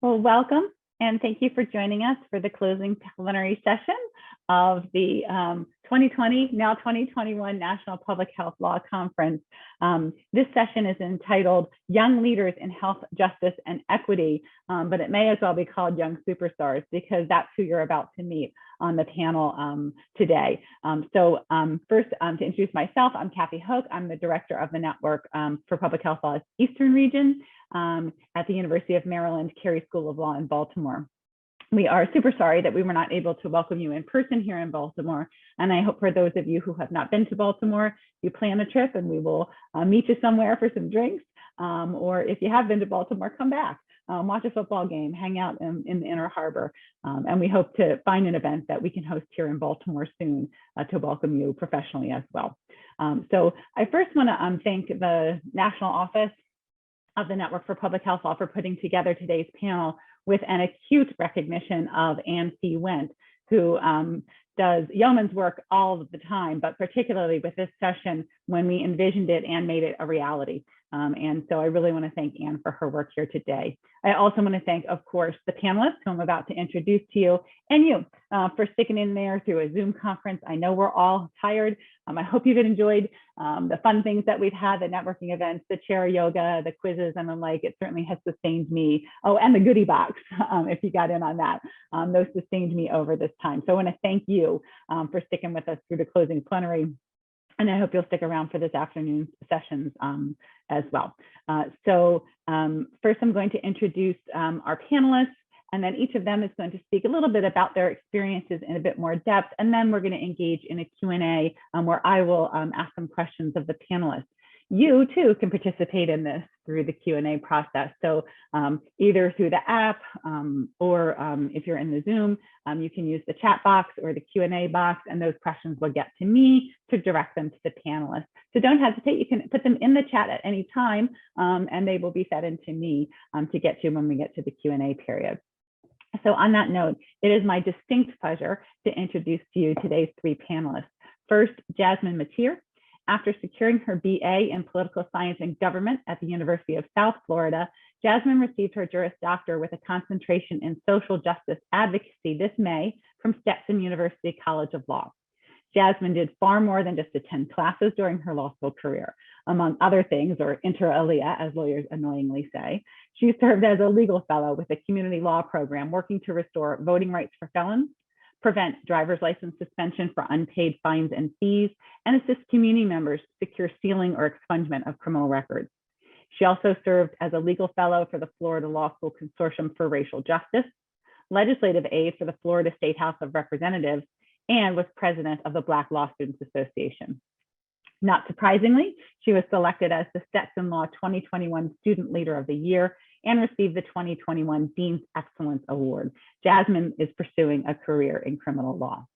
Well, welcome, and thank you for joining us for the closing plenary session of the 2020, now 2021 National Public Health Law Conference. This session is entitled Young Leaders in Health, Justice, and Equity, but it may as well be called Young Superstars because that's who you're about to meet on the panel today. First, to introduce myself, I'm Kathi Hoke. I'm the director of the Network for Public Health Law's Eastern Region at the University of Maryland, Carey School of Law in Baltimore. We are super sorry that we were not able to welcome you in person here in Baltimore. And I hope for those of you who have not been to Baltimore, you plan a trip and we will meet you somewhere for some drinks. Or if you have been to Baltimore, come back, watch a football game, hang out in the Inner Harbor. And we hope to find an event that we can host here in Baltimore soon to welcome you professionally as well. So I first want to thank the National Office of the Network for Public Health Law for putting together today's panel with an acute recognition of Anne C. Wendt, who does yeoman's work all of the time, but particularly with this session when we envisioned it and made it a reality. And so I really want to thank Anne for her work here today. I also want to thank, of course, the panelists who I'm about to introduce to you, and you for sticking in there through a Zoom conference. I know we're all tired. I hope you've enjoyed the fun things that we've had, the networking events, the chair yoga, the quizzes, and the like. It certainly has sustained me. Oh, and the goodie box, if you got in on that. Those sustained me over this time. So I want to thank you for sticking with us through the closing plenary. And I hope you'll stick around for this afternoon's sessions as well. First, I'm going to introduce our panelists, and then each of them is going to speak a little bit about their experiences in a bit more depth. And then we're going to engage in a Q&A where I will ask some questions of the panelists. You too can participate in this through the Q&A process. So either through the app or if you're in the Zoom, you can use the chat box or the Q&A box, and those questions will get to me to direct them to the panelists. So don't hesitate, you can put them in the chat at any time and they will be fed into me to get to when we get to the Q&A period. So on that note, it is my distinct pleasure to introduce to you today's three panelists. First, Jasmine Mateer. After securing her BA in Political Science and Government at the University of South Florida, Jasmine received her Juris Doctor with a concentration in social justice advocacy this May from Stetson University College of Law. Jasmine did far more than just attend classes during her law school career. Among other things, or inter alia, as lawyers annoyingly say, she served as a legal fellow with a community law program working to restore voting rights for felons, prevent driver's license suspension for unpaid fines and fees, and assist community members secure sealing or expungement of criminal records. She also served as a legal fellow for the Florida Law School Consortium for Racial Justice, legislative aide for the Florida State House of Representatives, and was president of the Black Law Students Association. Not surprisingly, she was selected as the Stetson Law 2021 Student Leader of the Year and received the 2021 Dean's Excellence Award. Jasmine is pursuing a career in criminal law.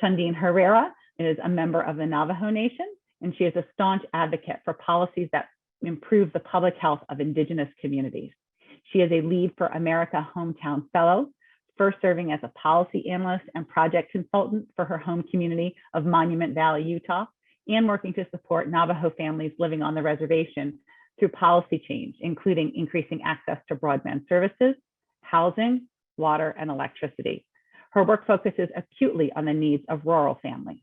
Chandinen Herrera is a member of the Navajo Nation, and she is a staunch advocate for policies that improve the public health of Indigenous communities. She is a Lead for America Hometown Fellow, first serving as a policy analyst and project consultant for her home community of Monument Valley, Utah, and working to support Navajo families living on the reservation through policy change, including increasing access to broadband services, housing, water, and electricity. Her work focuses acutely on the needs of rural families.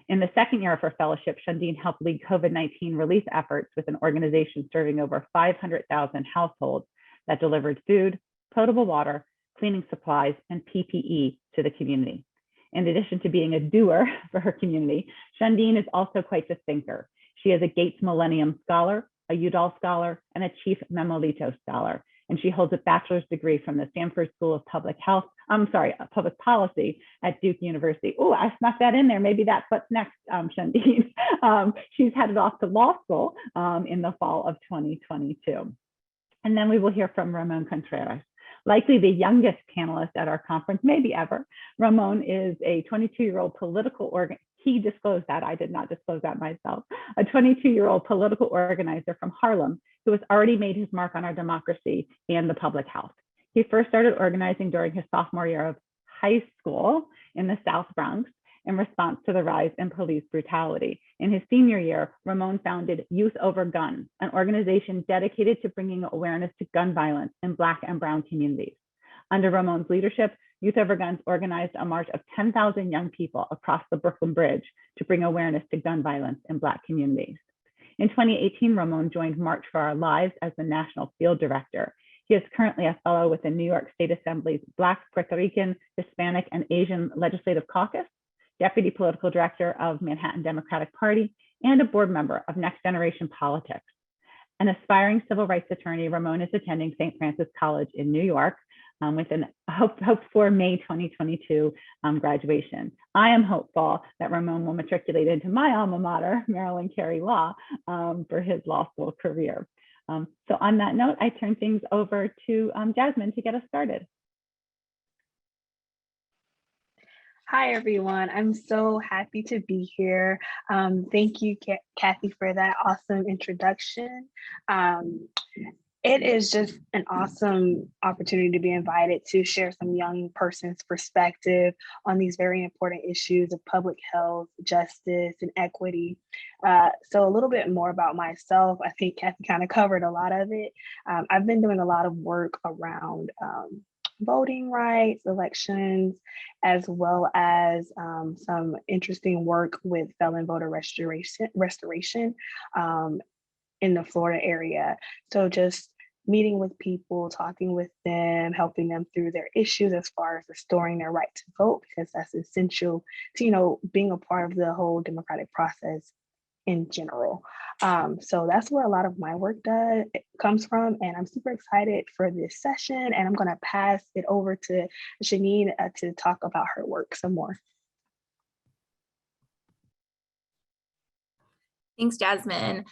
In the second year of her fellowship, Chandinen helped lead COVID-19 relief efforts with an organization serving over 500,000 households that delivered food, potable water, cleaning supplies, and PPE to the community. In addition to being a doer for her community, Chandinen is also quite the thinker. She is a Gates Millennium Scholar, a Udall Scholar, and a Chief Memolito Scholar. And she holds a bachelor's degree from the Stanford School of Public Policy at Duke University. Oh, I snuck that in there. Maybe that's what's next, Chandinen. She's headed off to law school in the fall of 2022. And then we will hear from Ramon Contreras. Likely the youngest panelist at our conference, maybe ever. Ramon is a 22-year-old political organizer. He disclosed that, I did not disclose that myself. A 22-year-old political organizer from Harlem who has already made his mark on our democracy and the public health. He first started organizing during his sophomore year of high school in the South Bronx in response to the rise in police brutality. In his senior year, Ramon founded Youth Over Guns, an organization dedicated to bringing awareness to gun violence in Black and Brown communities. Under Ramon's leadership, Youth Over Guns organized a march of 10,000 young people across the Brooklyn Bridge to bring awareness to gun violence in Black communities. In 2018, Ramon joined March for Our Lives as the National Field Director. He is currently a fellow with the New York State Assembly's Black, Puerto Rican, Hispanic, and Asian Legislative Caucus, Deputy Political Director of Manhattan Democratic Party, and a board member of Next Generation Politics. An aspiring civil rights attorney, Ramon is attending St. Francis College in New York with an hoped for May 2022 graduation. I am hopeful that Ramon will matriculate into my alma mater, Maryland Carey Law, for his law school career. So on that note, I turn things over to Jasmine to get us started. Hi, everyone. I'm so happy to be here. Thank you, Kathi, for that awesome introduction. It is just an awesome opportunity to be invited to share some young person's perspective on these very important issues of public health, justice, and equity. So a little bit more about myself. I think Kathi kind of covered a lot of it. I've been doing a lot of work around voting rights, elections, as well as some interesting work with felon voter restoration in the Florida area. So just meeting with people, talking with them, helping them through their issues as far as restoring their right to vote, because that's essential to, being a part of the whole democratic process in general. So that's where a lot of my work comes from, and I'm super excited for this session, and I'm gonna pass it over to Janine to talk about her work some more. Thanks, Jasmine.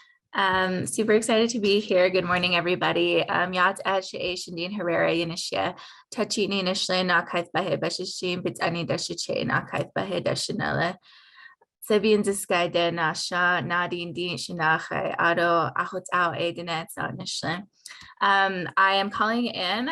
Super excited to be here. Good morning, everybody. Yat Chandinen Herrera Yanishia, Tachini Nishle Nakaith Bahe Bashishim, Bitani Dashiche Nakaith Bahe Dashinele. Sabian Diskai de Nasha, Nadine Din Shinache, Ado Ahotao Edinet Nishle. I am calling in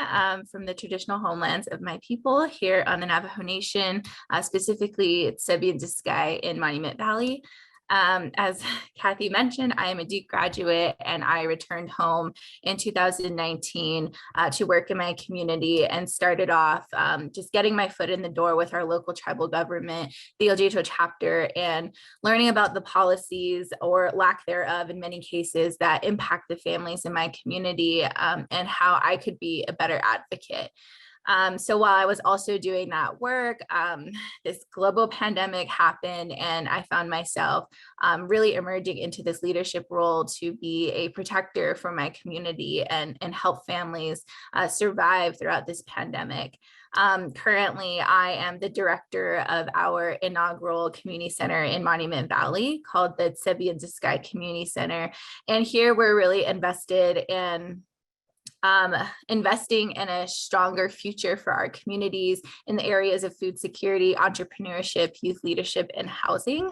from the traditional homelands of my people here on the Navajo Nation, specifically Sabian Diskai in Monument Valley. As Kathi mentioned, I am a Duke graduate, and I returned home in 2019 to work in my community, and started off just getting my foot in the door with our local tribal government, the Untitled Chapter, and learning about the policies or lack thereof in many cases that impact the families in my community, and how I could be a better advocate. So while I was also doing that work, this global pandemic happened, and I found myself really emerging into this leadership role to be a protector for my community and help families survive throughout this pandemic. Currently, I am the director of our inaugural community center in Monument Valley called the Tsebi and Sky Community Center. And here we're really invested in investing in a stronger future for our communities in the areas of food security, entrepreneurship, youth leadership, and housing.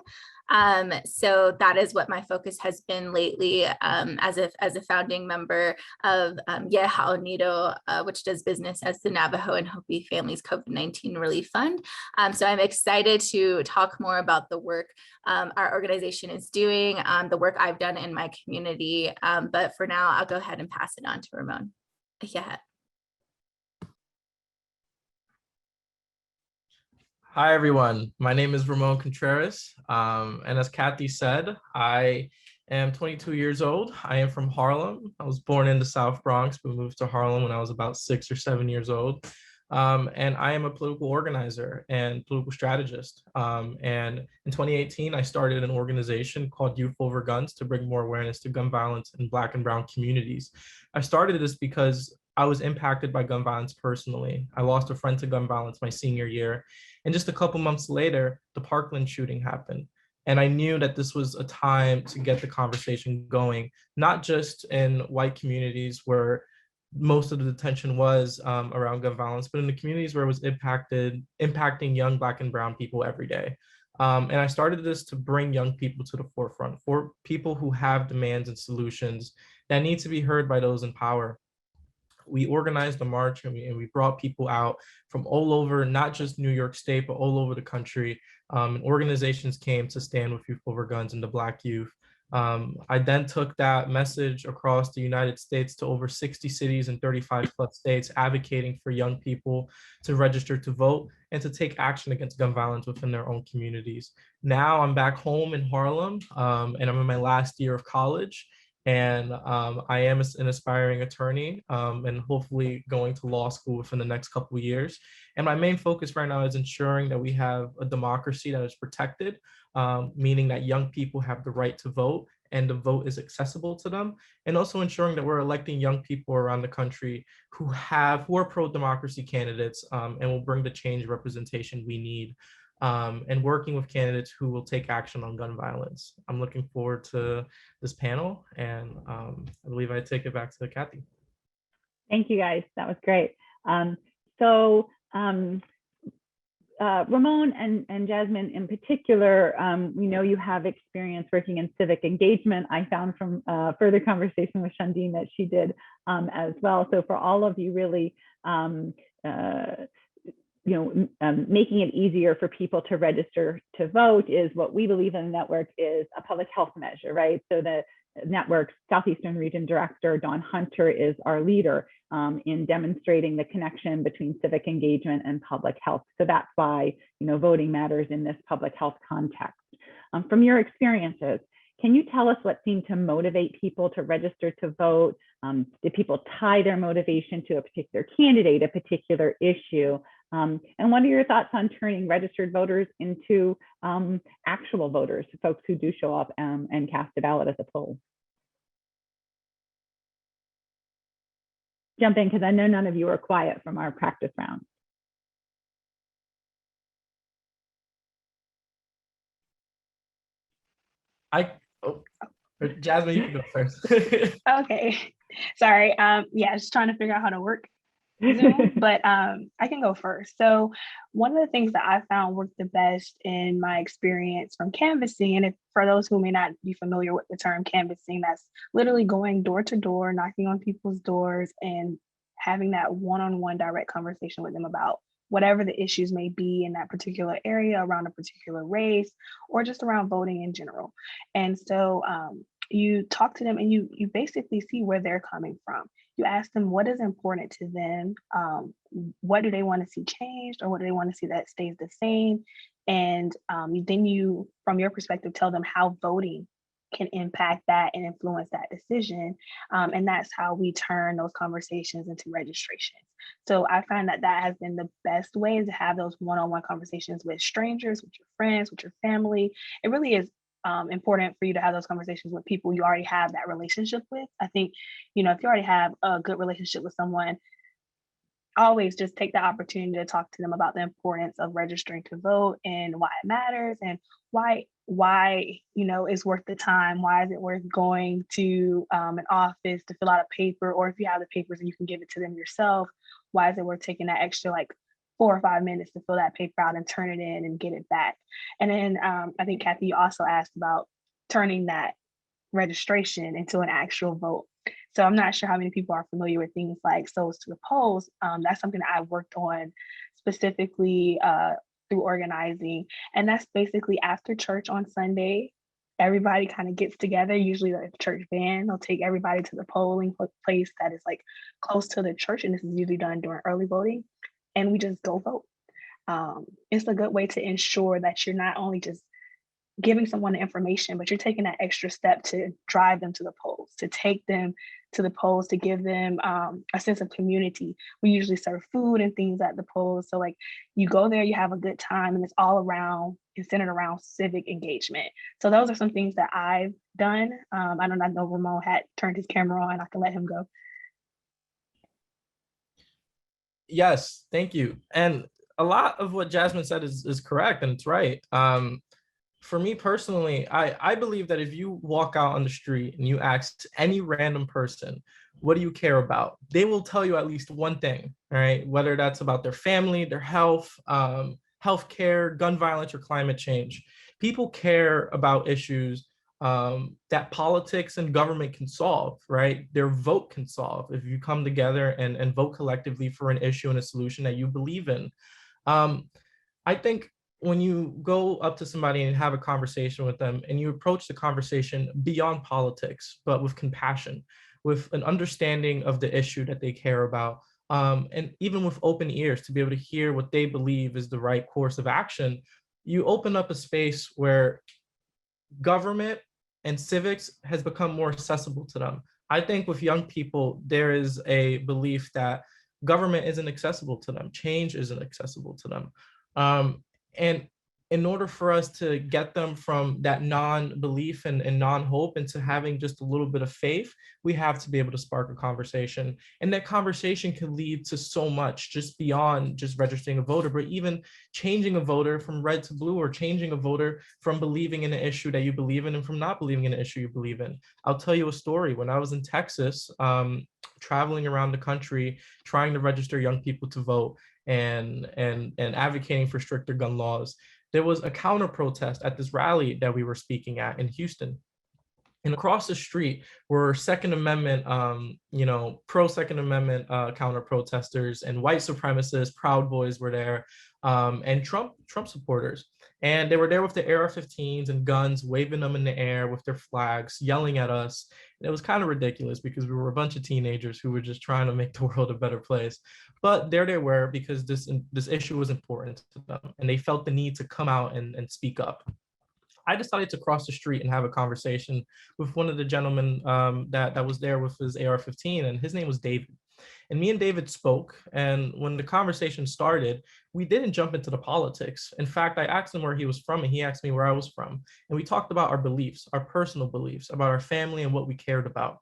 So that is what my focus has been lately as a founding member of Yeha Unido, which does business as the Navajo and Hopi Families COVID-19 Relief Fund. So I'm excited to talk more about the work our organization is doing, the work I've done in my community. But for now, I'll go ahead and pass it on to Ramon. Yeah. Hi, everyone. My name is Ramon Contreras. And as Kathi said, I am 22 years old. I am from Harlem. I was born in the South Bronx, but moved to Harlem when I was about 6 or 7 years old. And I am a political organizer and political strategist. And in 2018, I started an organization called Youth Over Guns to bring more awareness to gun violence in Black and Brown communities. I started this because I was impacted by gun violence personally. I lost a friend to gun violence my senior year. And just a couple months later, the Parkland shooting happened. And I knew that this was a time to get the conversation going, not just in white communities where most of the attention was around gun violence, but in the communities where it was impacting young Black and Brown people every day. And I started this to bring young people to the forefront, for people who have demands and solutions that need to be heard by those in power. We organized a march, and we brought people out from all over, not just New York State, but all over the country, and organizations came to stand with Youth Over Guns and the Black youth. I then took that message across the United States to over 60 cities and 35 plus states, advocating for young people to register to vote and to take action against gun violence within their own communities. Now I'm back home in Harlem, and I'm in my last year of college. And I am an aspiring attorney, and hopefully going to law school within the next couple of years. And my main focus right now is ensuring that we have a democracy that is protected, meaning that young people have the right to vote and the vote is accessible to them, and also ensuring that we're electing young people around the country who are pro-democracy candidates, and will bring the change representation we need, and working with candidates who will take action on gun violence. I'm looking forward to this panel, and I believe I take it back to Kathi. Thank you, guys. That was great. Ramon and Jasmine in particular, we know you have experience working in civic engagement. I found from further conversation with Chandinen that she did as well. So for all of you really, making it easier for people to register to vote is what we believe in the network is a public health measure, right? So the network's Southeastern Region Director, Dawn Hunter, is our leader in demonstrating the connection between civic engagement and public health. So that's why, voting matters in this public health context. From your experiences, can you tell us what seemed to motivate people to register to vote? Did people tie their motivation to a particular candidate, a particular issue? And what are your thoughts on turning registered voters into actual voters, folks who do show up and cast a ballot at the polls? Jump in, because I know none of you are quiet from our practice round. Jasmine, you can go first. Okay, sorry. Just trying to figure out how to work Zoom, but I can go first. So one of the things that I found worked the best in my experience from canvassing, and if for those who may not be familiar with the term canvassing, that's literally going door to door, knocking on people's doors and having that one-on-one direct conversation with them about whatever the issues may be in that particular area, around a particular race, or just around voting in general. And so you talk to them and you basically see where they're coming from. You ask them what is important to them, what do they want to see changed, or what do they want to see that stays the same, and then you, from your perspective, tell them how voting can impact that and influence that decision, and that's how we turn those conversations into registrations. So I find that has been the best way to have those one-on-one conversations with strangers, with your friends, with your family. It really is important for you to have those conversations with people you already have that relationship with. I think, if you already have a good relationship with someone, always just take the opportunity to talk to them about the importance of registering to vote and why it matters and why it's worth the time. Why is it worth going to an office to fill out a paper, or if you have the papers and you can give it to them yourself, why is it worth taking that extra 4 or 5 minutes to fill that paper out and turn it in and get it back? And then I think Kathi, you also asked about turning that registration into an actual vote. So I'm not sure how many people are familiar with things like Souls to the Polls. That's something that I worked on specifically through organizing. And that's basically after church on Sunday, everybody kind of gets together, usually the church band, they'll take everybody to the polling place that is close to the church. And this is usually done during early voting. And we just go vote. It's a good way to ensure that you're not only just giving someone the information, but you're taking that extra step to drive them to the polls, to take them to the polls, to give them a sense of community. We usually serve food and things at the polls. So you go there, you have a good time, and it's all around, it's centered around civic engagement. So those are some things that I've done. I know Ramon had turned his camera on. I can let him go. Yes, thank you. And a lot of what Jasmine said is correct, and it's right. For me personally, I believe that if you walk out on the street and you ask any random person, what do you care about? They will tell you at least one thing, all right? Whether that's about their family, their health, healthcare, gun violence, or climate change. People care about issues that politics and government can solve, right? Their vote can solve if you come together and vote collectively for an issue and a solution that you believe in. I think when you go up to somebody and have a conversation with them and you approach the conversation beyond politics, but with compassion, with an understanding of the issue that they care about, and even with open ears to be able to hear what they believe is the right course of action, you open up a space where government and civics has become more accessible to them. I think with young people, there is a belief that government isn't accessible to them, change isn't accessible to them. And in order for us to get them from that non-belief and non-hope into having just a little bit of faith, we have to be able to spark a conversation. And that conversation can lead to so much just beyond just registering a voter, but even changing a voter from red to blue, or changing a voter from believing in an issue that you believe in and from not believing in an issue you believe in. I'll tell you a story. When I was in Texas, traveling around the country, trying to register young people to vote and advocating for stricter gun laws, there was a counter protest at this rally that we were speaking at in Houston. And across the street were Second Amendment, pro Second Amendment counter protesters, and white supremacists, Proud Boys were there, and Trump supporters. And they were there with the AR-15s and guns, waving them in the air with their flags, yelling at us. And it was kind of ridiculous because we were a bunch of teenagers who were just trying to make the world a better place. But there they were because this issue was important to them, and they felt the need to come out and speak up. I decided to cross the street and have a conversation with one of the gentlemen that was there with his AR-15, and his name was David. And me and David spoke, and when the conversation started, we didn't jump into the politics. In fact, I asked him where he was from, and he asked me where I was from. And we talked about our beliefs, our personal beliefs, about our family and what we cared about.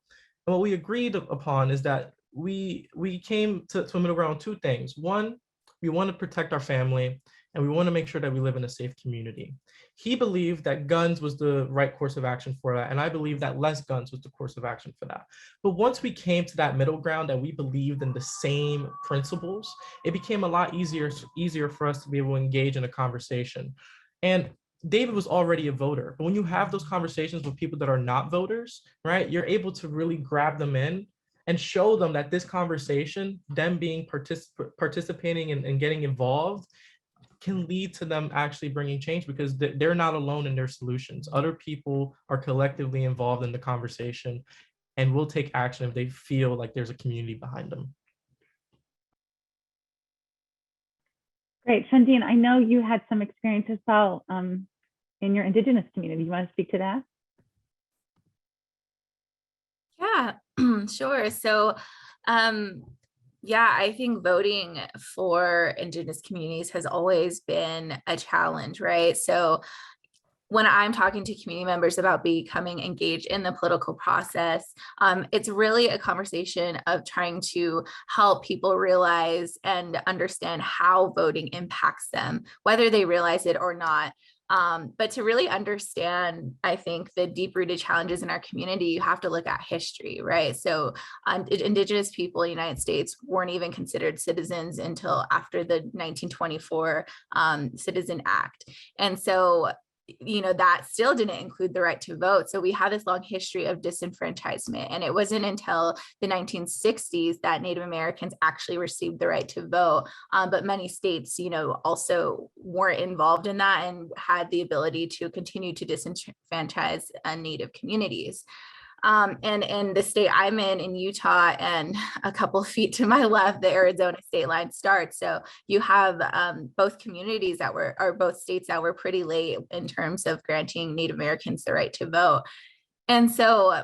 And what we agreed upon is that we came to a middle ground on two things. One, we want to protect our family, and we want to make sure that we live in a safe community. He believed that guns was the right course of action for that, and I believe that less guns was the course of action for that. But once we came to that middle ground that we believed in the same principles, it became a lot easier for us to be able to engage in a conversation. And David was already a voter, but when you have those conversations with people that are not voters, right, you're able to really grab them in and show them that this conversation, them being participating and getting involved, can lead to them actually bringing change, because they're not alone in their solutions. Other people are collectively involved in the conversation and will take action if they feel like there's a community behind them. Great. Chandinen, I know you had some experience as well in your Indigenous community. You want to speak to that? Yeah, sure. So, yeah, I think voting for Indigenous communities has always been a challenge, right? So when I'm talking to community members about becoming engaged in the political process, it's really a conversation of trying to help people realize and understand how voting impacts them, whether they realize it or not. But to really understand, I think, the deep-rooted challenges in our community, you have to look at history, right? So Indigenous people in the United States weren't even considered citizens until after the 1924 Citizen Act. And so, you know, that still didn't include the right to vote. So we have this long history of disenfranchisement. And it wasn't until the 1960s that Native Americans actually received the right to vote. But many states, you know, also weren't involved in that and had the ability to continue to disenfranchise Native communities. And in the state I'm in Utah, and a couple of feet to my left, the Arizona state line starts. So you have both communities that both states that were pretty late in terms of granting Native Americans the right to vote. And so,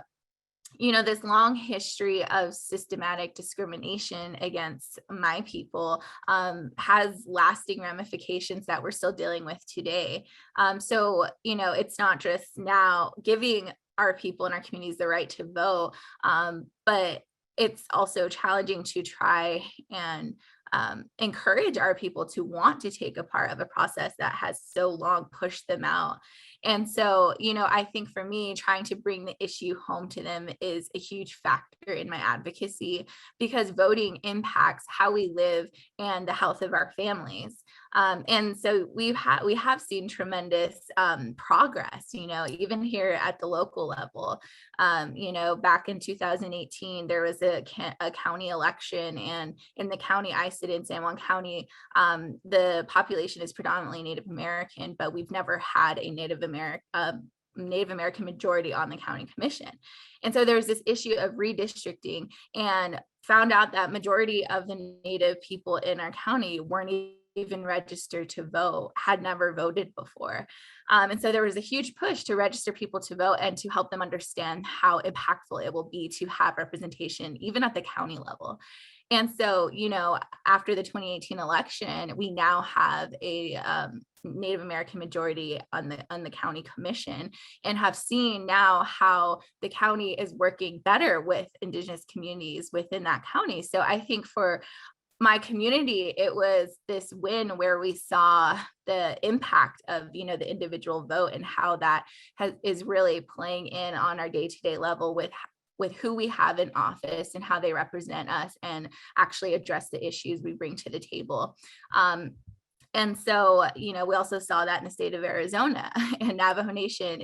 you know, this long history of systematic discrimination against my people has lasting ramifications that we're still dealing with today. So, you know, it's not just now giving our people in our communities the right to vote, but it's also challenging to try and encourage our people to want to take a part of a process that has so long pushed them out. And so, I think for me, trying to bring the issue home to them is a huge factor in my advocacy, because voting impacts how we live and the health of our families. And so we have seen tremendous progress, even here at the local level. Back in 2018, there was a county election, and in the county I sit in, San Juan County, the population is predominantly Native American, but we've never had a Native American majority on the county commission. And so there's this issue of redistricting, and found out that majority of the Native people in our county weren't even registered to vote, had never voted before. And so there was a huge push to register people to vote and to help them understand how impactful it will be to have representation, even at the county level. And so, after the 2018 election, we now have a Native American majority on the county commission, and have seen now how the county is working better with Indigenous communities within that county. So I think for my community, it was this win where we saw the impact of, the individual vote, and how that is really playing in on our day-to-day level with who we have in office and how they represent us and actually address the issues we bring to the table. And so, we also saw that in the state of Arizona, and Navajo Nation,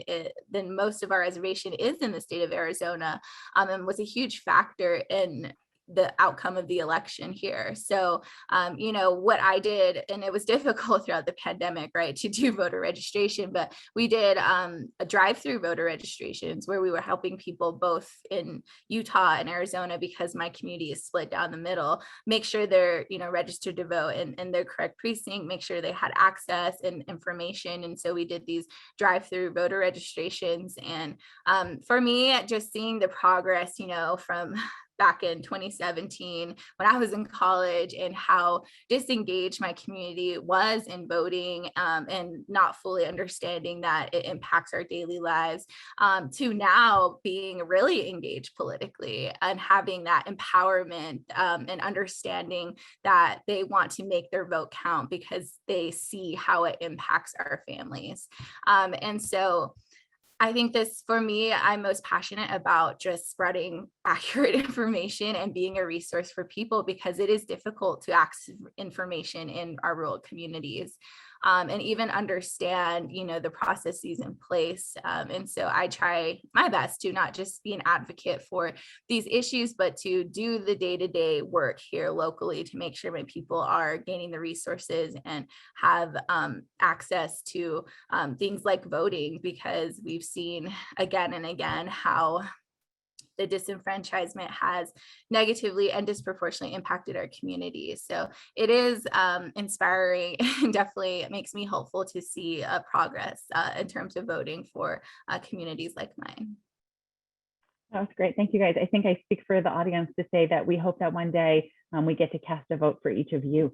then most of our reservation is in the state of Arizona, and was a huge factor in the outcome of the election here. So, what I did, and it was difficult throughout the pandemic, right, to do voter registration, but we did a drive-through voter registrations where we were helping people both in Utah and Arizona, because my community is split down the middle, make sure they're, registered to vote in their correct precinct, make sure they had access and information. And so we did these drive-through voter registrations. And for me, just seeing the progress, from back in 2017 when I was in college, and how disengaged my community was in voting, and not fully understanding that it impacts our daily lives, to now being really engaged politically and having that empowerment, and understanding that they want to make their vote count because they see how it impacts our families. And so I think this, for me, I'm most passionate about just spreading accurate information and being a resource for people, because it is difficult to access information in our rural communities, and even understand, the processes in place. And so I try my best to not just be an advocate for these issues, but to do the day-to-day work here locally to make sure my people are gaining the resources and have access to things like voting, because we've seen again and again how the disenfranchisement has negatively and disproportionately impacted our communities. So it is inspiring and definitely makes me hopeful to see progress in terms of voting for communities like mine. That was great. Thank you, guys. I think I speak for the audience to say that we hope that one day we get to cast a vote for each of you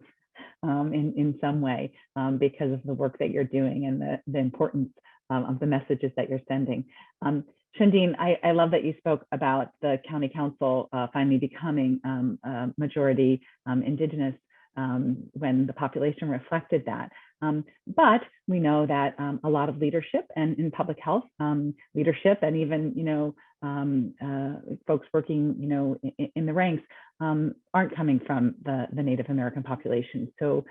in some way, because of the work that you're doing and the importance of the messages that you're sending. Chandinen, I love that you spoke about the county council finally becoming majority Indigenous when the population reflected that. But we know that a lot of leadership and in public health leadership, and even folks working in the ranks aren't coming from the Native American population. So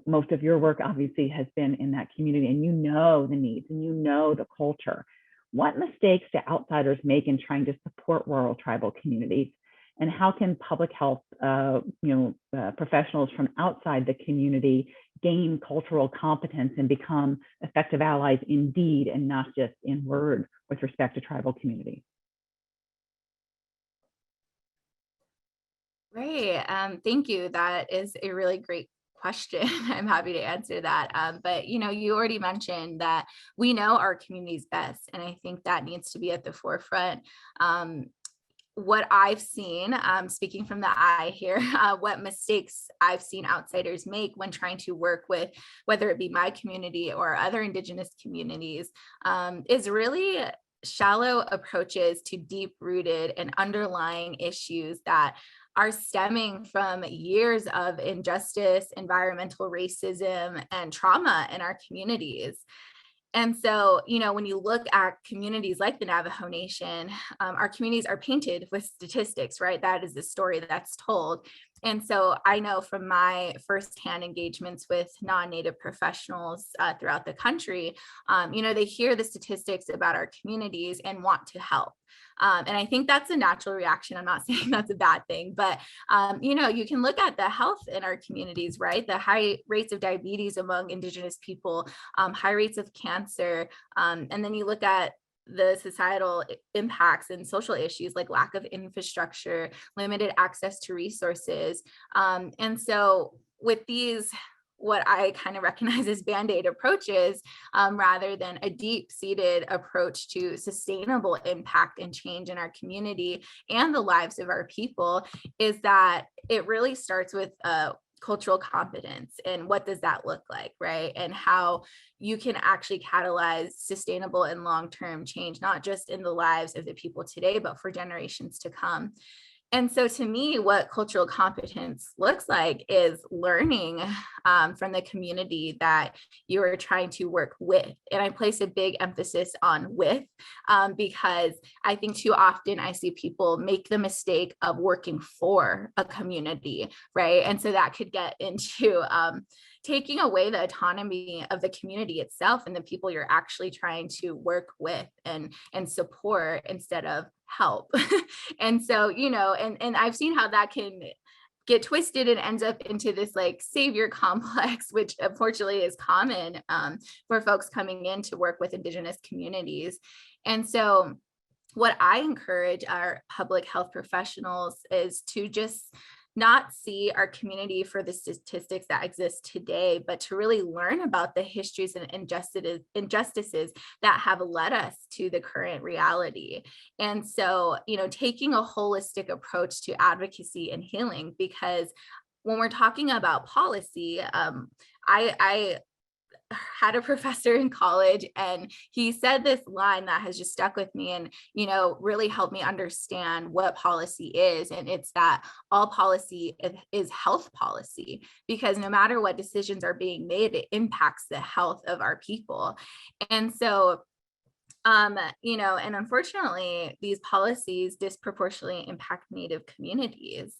most of your work obviously has been in that community, and the needs and the culture. What mistakes do outsiders make in trying to support rural tribal communities? And how can public health professionals from outside the community gain cultural competence and become effective allies in deed and not just in word with respect to tribal communities? Great. Thank you. That is a really great question. I'm happy to answer that. But you already mentioned that we know our communities best, and I think that needs to be at the forefront. What I've seen, speaking from the eye here, what mistakes I've seen outsiders make when trying to work with, whether it be my community or other Indigenous communities, is really shallow approaches to deep-rooted and underlying issues that are stemming from years of injustice, environmental racism, and trauma in our communities. And so, when you look at communities like the Navajo Nation, our communities are painted with statistics, right? That is the story that's told. And so I know from my firsthand engagements with non-Native professionals throughout the country, they hear the statistics about our communities and want to help. And I think that's a natural reaction. I'm not saying that's a bad thing, but, you can look at the health in our communities, right? The high rates of diabetes among Indigenous people, high rates of cancer. And then you look at the societal impacts and social issues like lack of infrastructure, limited access to resources. And so with these, what I kind of recognize as Band-Aid approaches, rather than a deep-seated approach to sustainable impact and change in our community and the lives of our people, is that it really starts with cultural competence. And what does that look like, right? And how you can actually catalyze sustainable and long-term change, not just in the lives of the people today, but for generations to come. And so to me, what cultural competence looks like is learning from the community that you are trying to work with. And I place a big emphasis on with, because I think too often I see people make the mistake of working for a community, right? And so that could get into taking away the autonomy of the community itself and the people you're actually trying to work with and support instead of help. And so, and I've seen how that can get twisted and ends up into this like savior complex, which unfortunately is common for folks coming in to work with Indigenous communities. And so what I encourage our public health professionals is to just not see our community for the statistics that exist today, but to really learn about the histories and injustices that have led us to the current reality. And so, taking a holistic approach to advocacy and healing, because when we're talking about policy, I had a professor in college and he said this line that has just stuck with me and, really helped me understand what policy is. And it's that all policy is health policy, because no matter what decisions are being made, it impacts the health of our people. And so, and unfortunately, these policies disproportionately impact Native communities.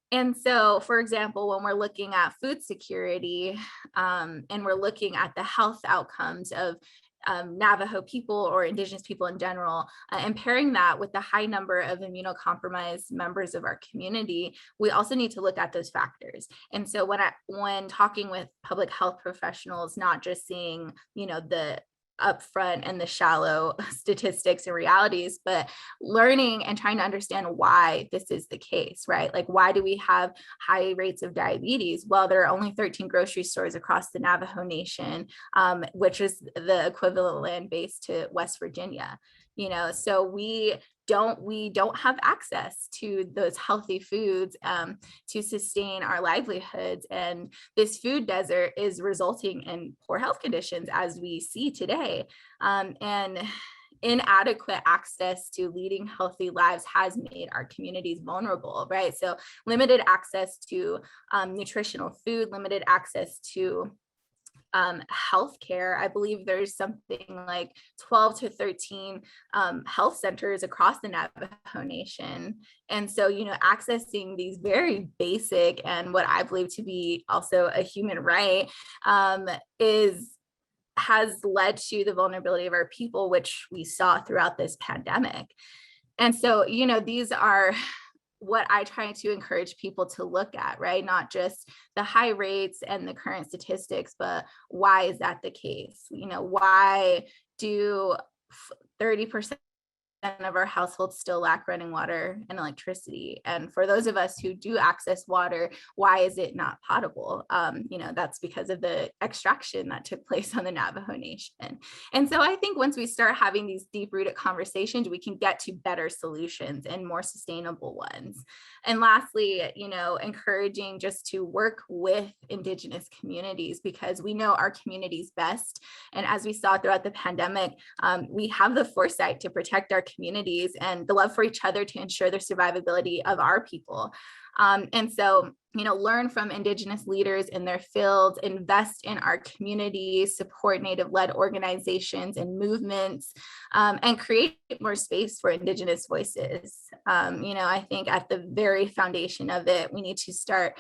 And so, for example, when we're looking at food security and we're looking at the health outcomes of Navajo people or Indigenous people in general, and pairing that with the high number of immunocompromised members of our community, we also need to look at those factors. And so when talking with public health professionals, not just seeing, the upfront and the shallow statistics and realities, but learning and trying to understand why this is the case, right? Like, why do we have high rates of diabetes? Well, there are only 13 grocery stores across the Navajo Nation, which is the equivalent land base to West Virginia. So we don't have access to those healthy foods to sustain our livelihoods. And this food desert is resulting in poor health conditions, as we see today. And inadequate access to leading healthy lives has made our communities vulnerable, right? So limited access to nutritional food, limited access to healthcare. I believe there's something like 12 to 13 health centers across the Navajo Nation. And so, accessing these very basic and what I believe to be also a human right has led to the vulnerability of our people, which we saw throughout this pandemic. And so, these are what I try to encourage people to look at, right? Not just the high rates and the current statistics, but why is that the case? Why do 30% of our households still lack running water and electricity? And for those of us who do access water, why is it not potable? That's because of the extraction that took place on the Navajo Nation. And so I think once we start having these deep-rooted conversations, we can get to better solutions and more sustainable ones. And lastly, encouraging just to work with Indigenous communities, because we know our communities best. And as we saw throughout the pandemic, we have the foresight to protect our communities and the love for each other to ensure the survivability of our people. And so, learn from Indigenous leaders in their fields, invest in our communities, support Native-led organizations and movements, and create more space for Indigenous voices. I think at the very foundation of it, we need to start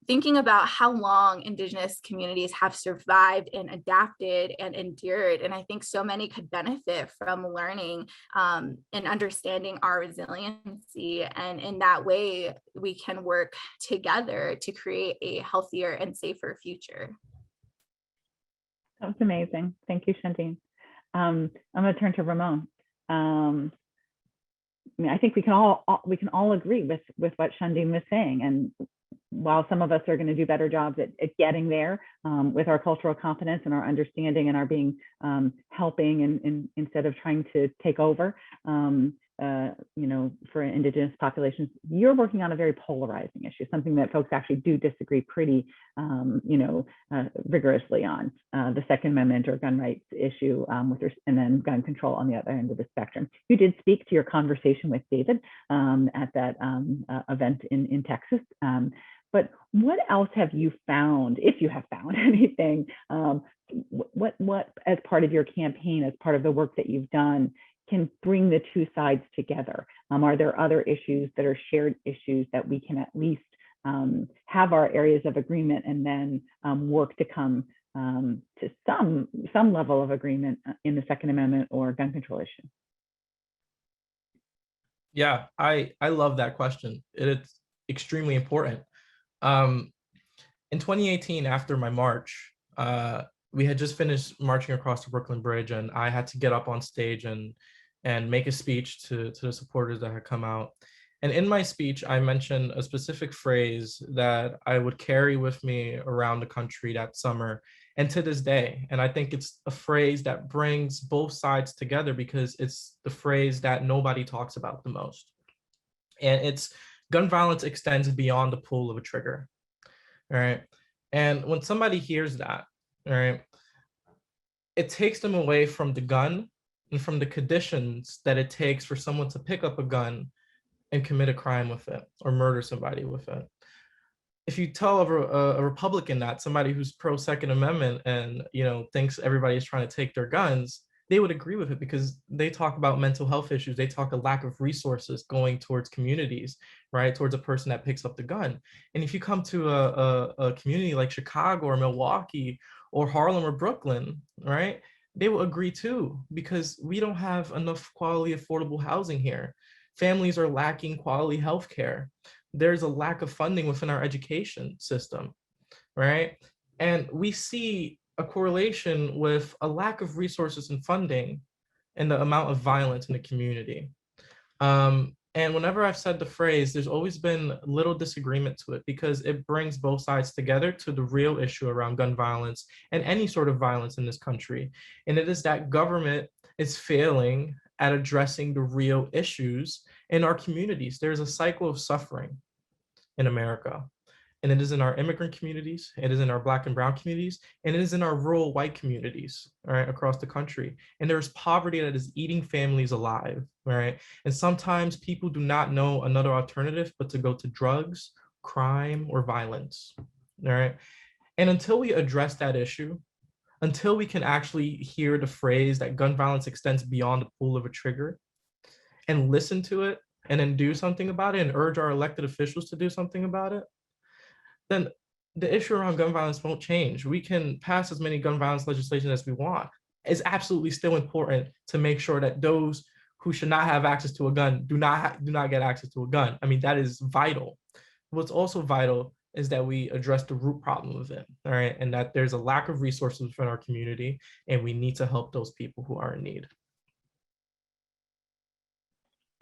thinking about how long Indigenous communities have survived and adapted and endured. And I think so many could benefit from learning and understanding our resiliency. And in that way, we can work together to create a healthier and safer future. That's amazing. Thank you, Chandinen. I'm going to turn to Ramon. I think we can all agree with what Chandinen was saying. And while some of us are going to do better jobs at getting there with our cultural competence and our understanding and our being helping and instead of trying to take over, for Indigenous populations, you're working on a very polarizing issue, something that folks actually do disagree pretty, rigorously on, the Second Amendment or gun rights issue, and then gun control on the other end of the spectrum. You did speak to your conversation with David at that event in Texas. But what else have you found, if you have found anything, what as part of your campaign, as part of the work that you've done, can bring the two sides together? Are there other issues that are shared issues that we can at least have our areas of agreement and then work to come to some level of agreement in the Second Amendment or gun control issue? Yeah, I love that question. It's extremely important. In 2018, after my march, we had just finished marching across the Brooklyn Bridge, and I had to get up on stage and make a speech to the supporters that had come out. And in my speech, I mentioned a specific phrase that I would carry with me around the country that summer and to this day. And I think it's a phrase that brings both sides together because it's the phrase that nobody talks about the most. And it's gun violence extends beyond the pull of a trigger, all right? And when somebody hears that, all right, it takes them away from the gun and from the conditions that it takes for someone to pick up a gun and commit a crime with it or murder somebody with it. If you tell a Republican that, somebody who's pro Second Amendment and thinks everybody's trying to take their guns, they would agree with it because they talk about mental health issues. They talk a lack of resources going towards communities, right? Towards a person that picks up the gun. And if you come to a community like Chicago or Milwaukee or Harlem or Brooklyn, right? They will agree too, because we don't have enough quality, affordable housing here. Families are lacking quality healthcare. There's a lack of funding within our education system, right? And we see a correlation with a lack of resources and funding and the amount of violence in the community. And whenever I've said the phrase, there's always been little disagreement to it because it brings both sides together to the real issue around gun violence and any sort of violence in this country. And it is that government is failing at addressing the real issues in our communities. There's a cycle of suffering in America. And it is in our immigrant communities, it is in our Black and brown communities, and it is in our rural white communities, all right, across the country. And there's poverty that is eating families alive, right? And sometimes people do not know another alternative but to go to drugs, crime, or violence, all right? And until we address that issue, until we can actually hear the phrase that gun violence extends beyond the pull of a trigger and listen to it and then do something about it and urge our elected officials to do something about it, then the issue around gun violence won't change. We can pass as many gun violence legislation as we want. It's absolutely still important to make sure that those who should not have access to a gun do not get access to a gun. I mean, that is vital. What's also vital is that we address the root problem of it, all right? And that there's a lack of resources within our community, and we need to help those people who are in need.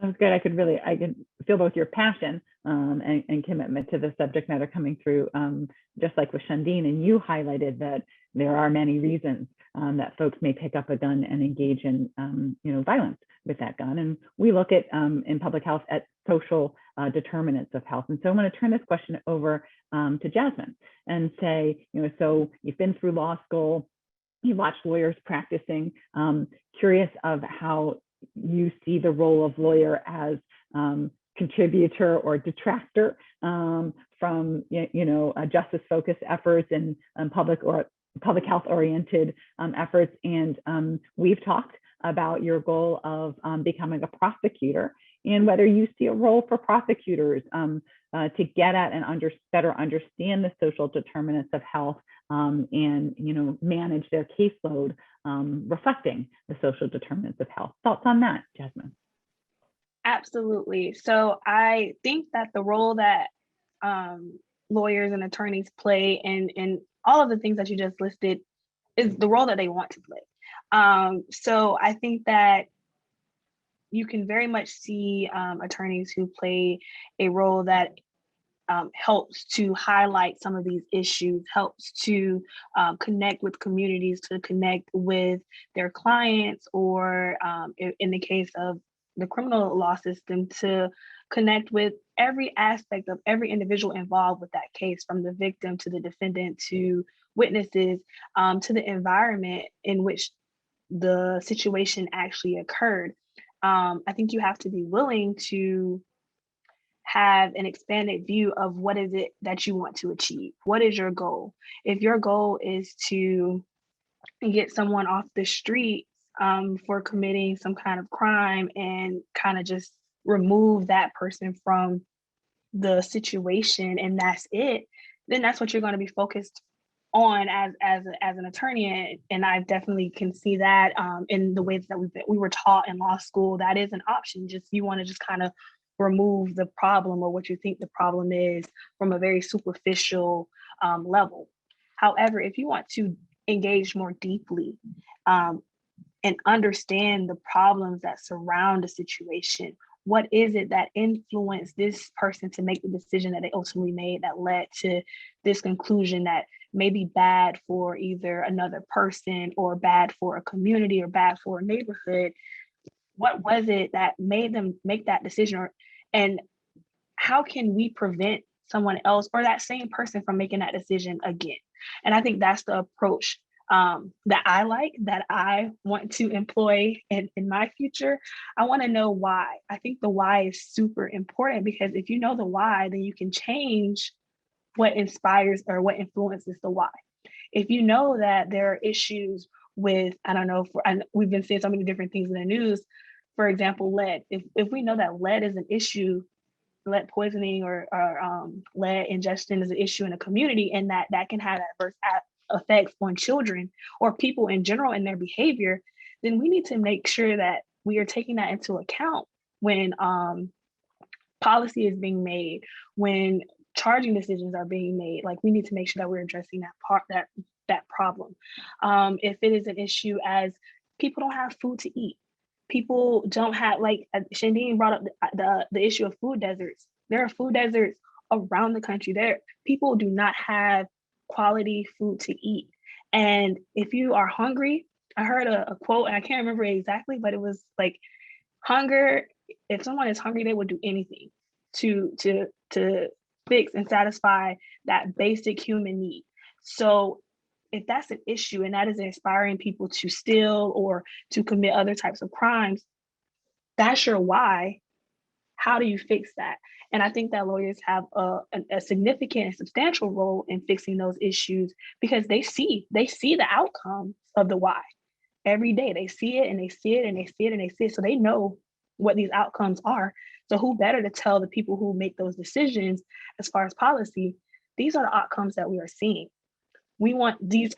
That's good. I could feel both your passion and commitment to the subject matter coming through, just like with Chandinen. And you highlighted that there are many reasons that folks may pick up a gun and engage in, violence with that gun. And we look at in public health at social determinants of health. And so I'm going to turn this question over to Jasmine and say, so you've been through law school, you watched lawyers practicing. Curious of how you see the role of lawyer as contributor or detractor from justice-focused efforts and public health-oriented efforts. And we've talked about your goal of becoming a prosecutor and whether you see a role for prosecutors to get at and better understand the social determinants of health and manage their caseload reflecting the social determinants of health. Thoughts on that, Jasmine? Absolutely. So I think that the role that lawyers and attorneys play in all of the things that you just listed is the role that they want to play. So I think that you can very much see attorneys who play a role that helps to highlight some of these issues, helps to connect with communities, to connect with their clients, or in the case of the criminal law system, to connect with every aspect of every individual involved with that case, from the victim to the defendant to witnesses, to the environment in which the situation actually occurred. I think you have to be willing to have an expanded view of what is it that you want to achieve. What is your goal? If your goal is to get someone off the street for committing some kind of crime and kind of just remove that person from the situation and that's it, then that's what you're going to be focused on as an attorney. And I definitely can see that in the ways that we were taught in law school. That is an option. Just you want to just kind of remove the problem or what you think the problem is from a very superficial level. However, if you want to engage more deeply and understand the problems that surround the situation, what is it that influenced this person to make the decision that they ultimately made that led to this conclusion that may be bad for either another person or bad for a community or bad for a neighborhood? What was it that made them make that decision? And how can we prevent someone else or that same person from making that decision again? And I think that's the approach that I like, that I want to employ in my future. I want to know why. I think the why is super important, because if you know the why, then you can change what inspires or what influences the why. If you know that there are issues with, I don't know, we've been seeing so many different things in the news, for example, lead. If we know that lead is an issue, lead poisoning or lead ingestion is an issue in a community, and that can have adverse effects on children or people in general in their behavior, then we need to make sure that we are taking that into account when policy is being made, when charging decisions are being made. Like, we need to make sure that we're addressing that problem. If it is an issue as people don't have food to eat, people don't have, like Chandinen brought up the issue of food deserts. There are food deserts around the country. People do not have quality food to eat. And if you are hungry, I heard a quote, and I can't remember it exactly, but it was like, hunger, if someone is hungry, they will do anything to fix and satisfy that basic human need. So if that's an issue and that is inspiring people to steal or to commit other types of crimes, that's your why. How do you fix that? And I think that lawyers have a significant and substantial role in fixing those issues, because they see the outcomes of the why every day. They see it and they see it and they see it and they see it. So they know what these outcomes are. So who better to tell the people who make those decisions as far as policy? These are the outcomes that we are seeing. We want these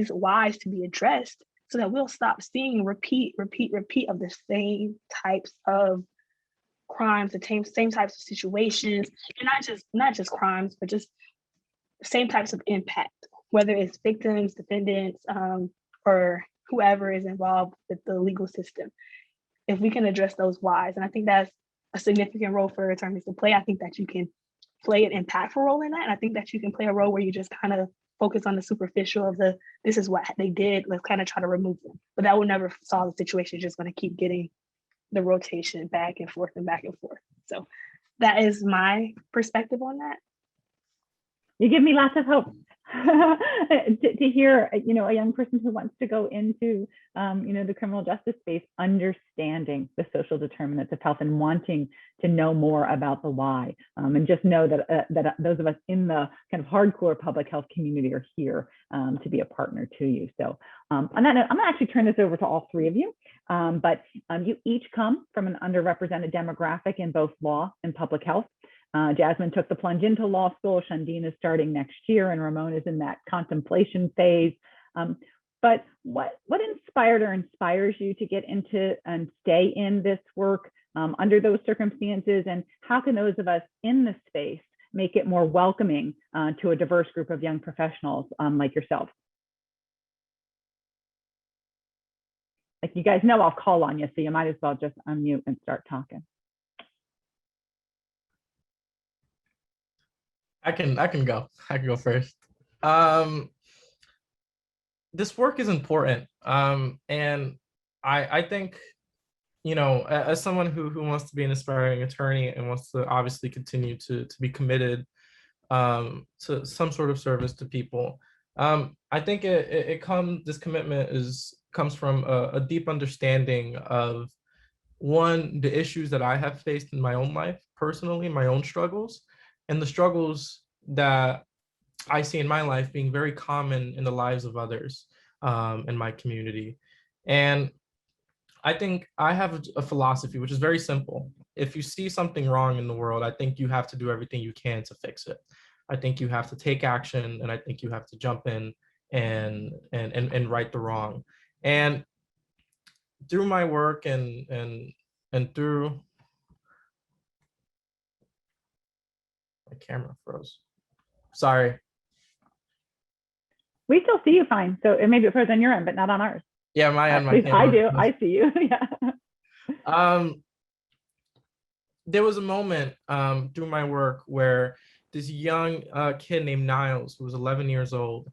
whys to be addressed so that we'll stop seeing repeat of the same types of crimes, the same types of situations, and not just crimes, but just same types of impact, whether it's victims, defendants, or whoever is involved with the legal system. If we can address those whys, and I think that's a significant role for attorneys to play. I think that you can play an impactful role in that. And I think that you can play a role where you just kind of focus on the superficial of this is what they did, let's kind of try to remove them. But that will never solve the situation. You're just going to keep getting the rotation back and forth and back and forth. So that is my perspective on that. You give me lots of hope. to hear, a young person who wants to go into, the criminal justice space, understanding the social determinants of health and wanting to know more about the why, and just know that those of us in the kind of hardcore public health community are here to be a partner to you. So on that note, I'm gonna actually turn this over to all three of you, but you each come from an underrepresented demographic in both law and public health. Jasmine took the plunge into law school. Chandinen is starting next year, and Ramon is in that contemplation phase. But what inspired or inspires you to get into and stay in this work under those circumstances? And how can those of us in this space make it more welcoming to a diverse group of young professionals like yourself? Like, you guys know I'll call on you, so you might as well just unmute and start talking. I can go. I can go first. This work is important, and I think, as someone who wants to be an aspiring attorney and wants to obviously continue to be committed to some sort of service to people, I think this commitment comes from a deep understanding of, one, the issues that I have faced in my own life personally, my own struggles, and the struggles that I see in my life being very common in the lives of others in my community. And I think I have a philosophy which is very simple. If you see something wrong in the world, I think you have to do everything you can to fix it. I think you have to take action, and I think you have to jump in and right the wrong. And through my work and through my camera froze. Sorry. We still see you fine. So it may be frozen on your end, but not on ours. Yeah, my end. My camera. I do. I see you. Yeah. There was a moment through my work where this young kid named Niles, who was 11 years old,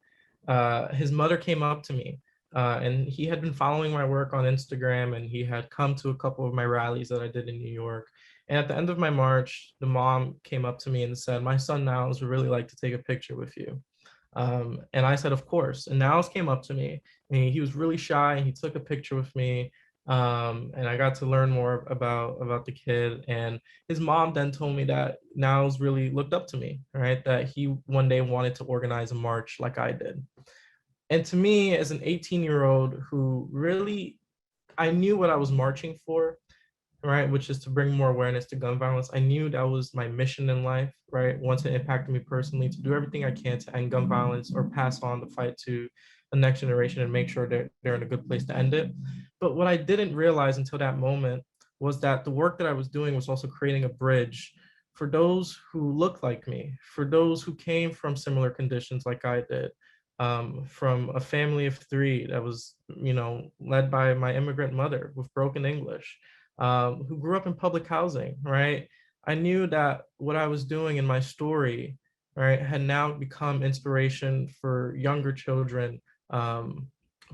his mother came up to me, and he had been following my work on Instagram, and he had come to a couple of my rallies that I did in New York. And at the end of my march, the mom came up to me and said, "My son Niles would really like to take a picture with you." And I said, "Of course." And Niles came up to me, and he was really shy, and he took a picture with me. And I got to learn more about the kid. And his mom then told me that Niles really looked up to me, right? That he one day wanted to organize a march like I did. And to me, as an 18-year-old who really, I knew what I was marching for, right? Which is to bring more awareness to gun violence. I knew that was my mission in life, right? Once it impacted me personally, to do everything I can to end gun violence or pass on the fight to the next generation and make sure they're in a good place to end it. But what I didn't realize until that moment was that the work that I was doing was also creating a bridge for those who look like me, for those who came from similar conditions like I did, from a family of three that was, led by my immigrant mother with broken English, who grew up in public housing, right? I knew that what I was doing in my story, right, had now become inspiration for younger children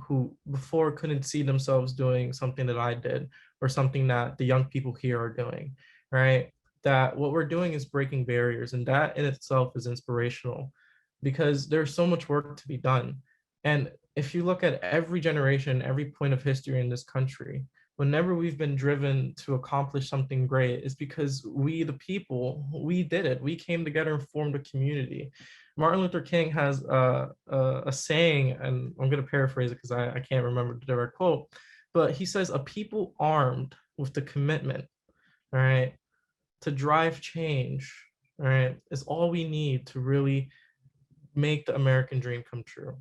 who before couldn't see themselves doing something that I did or something that the young people here are doing, right? That what we're doing is breaking barriers, and that in itself is inspirational because there's so much work to be done. And if you look at every generation, every point of history in this country, whenever we've been driven to accomplish something great, it's because we, the people, we did it. We came together and formed a community. Martin Luther King has a saying, and I'm going to paraphrase it because I can't remember the direct quote, but he says, "A people armed with the commitment, all right, to drive change, all right, is all we need to really make the American dream come true."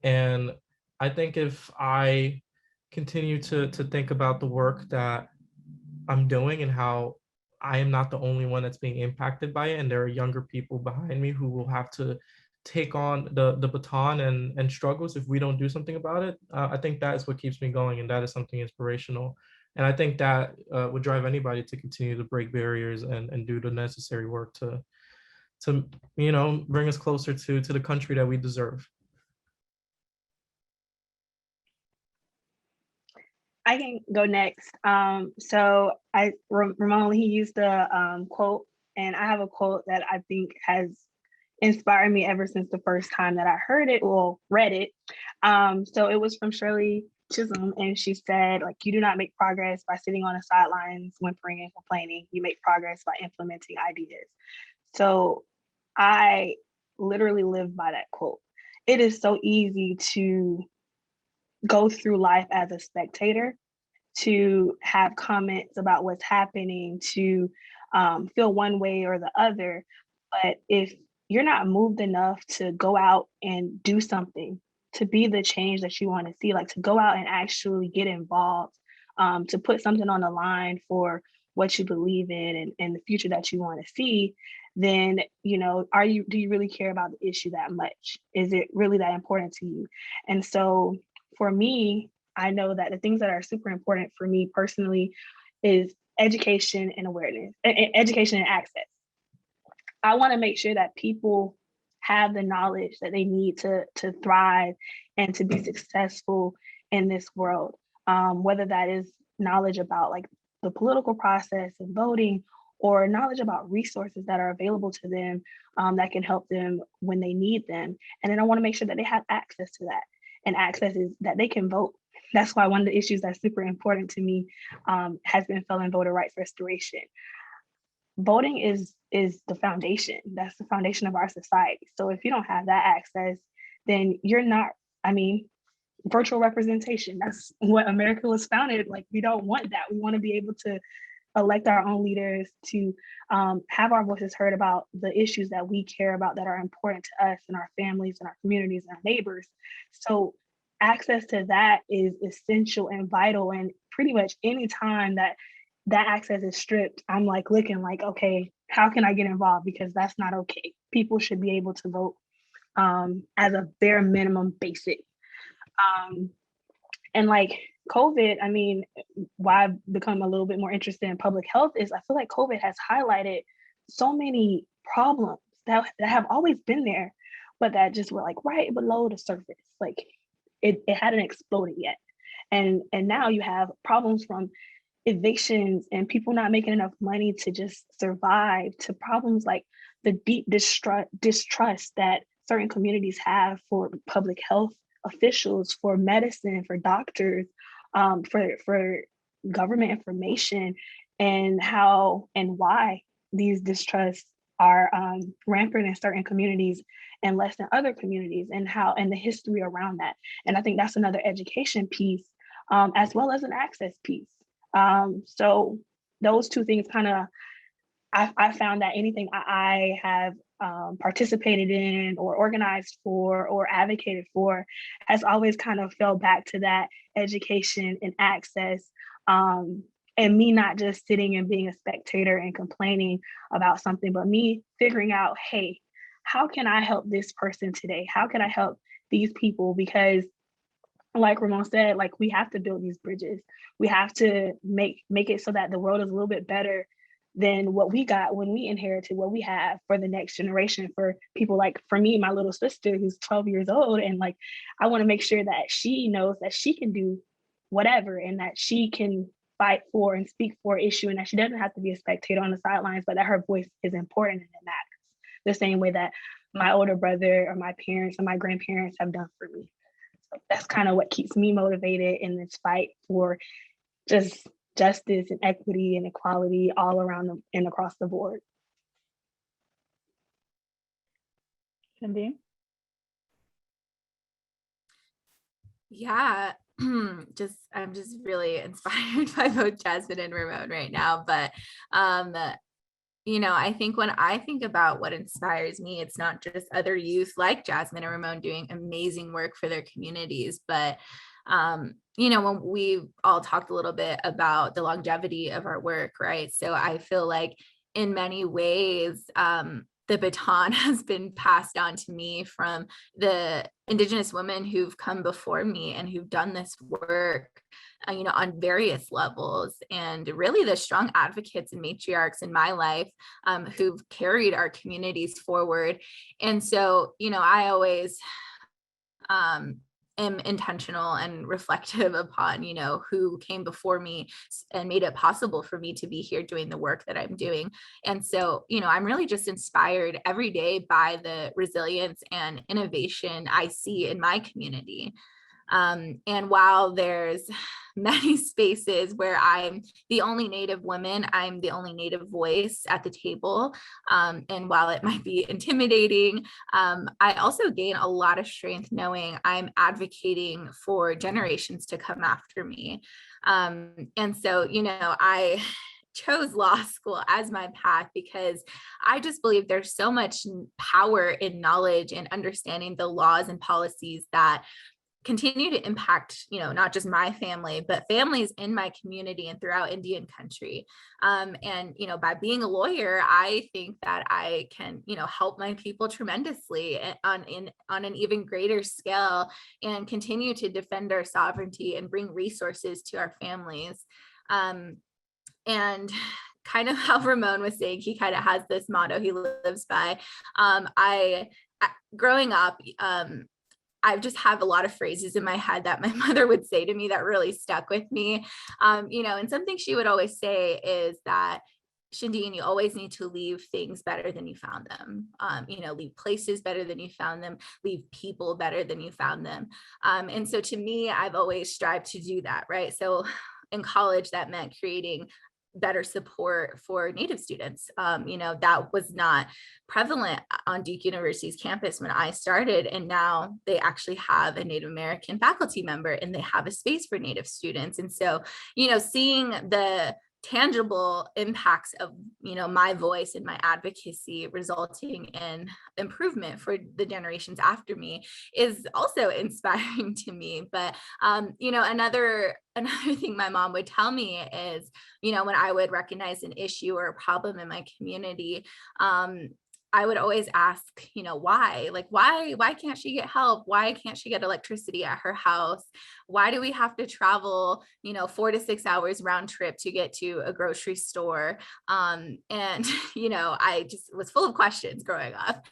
And I think if I continue to think about the work that I'm doing and how I am not the only one that's being impacted by it, and there are younger people behind me who will have to take on the baton and struggles if we don't do something about it, I think that is what keeps me going, and that is something inspirational. And I think that would drive anybody to continue to break barriers and do the necessary work to bring us closer to the country that we deserve. I can go next. So Ramon, he used the quote, and I have a quote that I think has inspired me ever since the first time that I heard it or read it. So it was from Shirley Chisholm, and she said, like, you do not make progress by sitting on the sidelines, whimpering and complaining. You make progress by implementing ideas. So I literally live by that quote. It is so easy to go through life as a spectator, to have comments about what's happening, to feel one way or the other. But if you're not moved enough to go out and do something, to be the change that you want to see, like to go out and actually get involved, to put something on the line for what you believe in and the future that you want to see, then, you know, do you really care about the issue that much? Is it really that important to you? And so for me, I know that the things that are super important for me personally is education and awareness, education and access. I want to make sure that people have the knowledge that they need to thrive and to be successful in this world, whether that is knowledge about like the political process and voting, or knowledge about resources that are available to them that can help them when they need them. And then I want to make sure that they have access to that. And access is that they can vote. That's why one of the issues that's super important to me has been felon voter rights restoration. Voting is the foundation. That's the foundation of our society. So if you don't have that access, then you're not, I mean, virtual representation. That's what America was founded. Like, we don't want that. We want to be able to elect our own leaders, to have our voices heard about the issues that we care about that are important to us and our families and our communities and our neighbors. So access to that is essential and vital. And pretty much any time that access is stripped, I'm like looking like, okay, how can I get involved? Because that's not okay. People should be able to vote as a bare minimum basic. And like COVID, I mean, why I've become a little bit more interested in public health is I feel like COVID has highlighted so many problems that have always been there, but that just were like right below the surface. Like it hadn't exploded yet. And now you have problems from evictions and people not making enough money to just survive, to problems like the deep distrust that certain communities have for public health officials, for medicine, for doctors, for government information, and how and why these distrusts are rampant in certain communities and less than other communities, and how and the history around that. And I think that's another education piece, as well as an access piece. So those two things kind of, I found that anything I have participated in or organized for or advocated for has always kind of fell back to that education and access, and me not just sitting and being a spectator and complaining about something, but me figuring out, hey, how can I help this person today? How can I help these people? Because like Ramon said, like we have to build these bridges. We have to make it so that the world is a little bit better than what we got when we inherited what we have for the next generation, for people like, for me, my little sister who's 12 years old. And like, I want to make sure that she knows that she can do whatever and that she can fight for and speak for an issue, and that she doesn't have to be a spectator on the sidelines, but that her voice is important and it matters the same way that my older brother or my parents or my grandparents have done for me. So that's kind of what keeps me motivated in this fight for just justice and equity and equality all around and across the board. Chandinen? Yeah, I'm just really inspired by both Jasmine and Ramon right now. But you know, I think when I think about what inspires me, it's not just other youth like Jasmine and Ramon doing amazing work for their communities, but you know, when we all talked a little bit about the longevity of our work, right? So I feel like in many ways, the baton has been passed on to me from the Indigenous women who've come before me and who've done this work, you know, on various levels, and really the strong advocates and matriarchs in my life who've carried our communities forward. And so, you know, I always am intentional and reflective upon, who came before me and made it possible for me to be here doing the work that I'm doing. And so, I'm really just inspired every day by the resilience and innovation I see in my community. And while there's many spaces where I'm the only Native woman, I'm the only Native voice at the table. And while it might be intimidating, I also gain a lot of strength knowing I'm advocating for generations to come after me. And so, I chose law school as my path because I just believe there's so much power in knowledge and understanding the laws and policies that continue to impact, not just my family, but families in my community and throughout Indian country. And, by being a lawyer, I think that I can, help my people tremendously on an even greater scale and continue to defend our sovereignty and bring resources to our families. And kind of how Ramon was saying, he kind of has this motto he lives by. Growing up, I just have a lot of phrases in my head that my mother would say to me that really stuck with me. And something she would always say is that, Chandinen, you always need to leave things better than you found them. Leave places better than you found them, leave people better than you found them. And so to me, I've always strived to do that, right? So in college, that meant creating better support for Native students. That was not prevalent on Duke University's campus when I started, and now they actually have a Native American faculty member and they have a space for Native students. And so, seeing the tangible impacts of, my voice and my advocacy resulting in improvement for the generations after me is also inspiring to me. But, another thing my mom would tell me is, when I would recognize an issue or a problem in my community, I would always ask, why? Like, why can't she get help? Why can't she get electricity at her house? Why do we have to travel, 4 to 6 hours round trip to get to a grocery store? And, I just was full of questions growing up.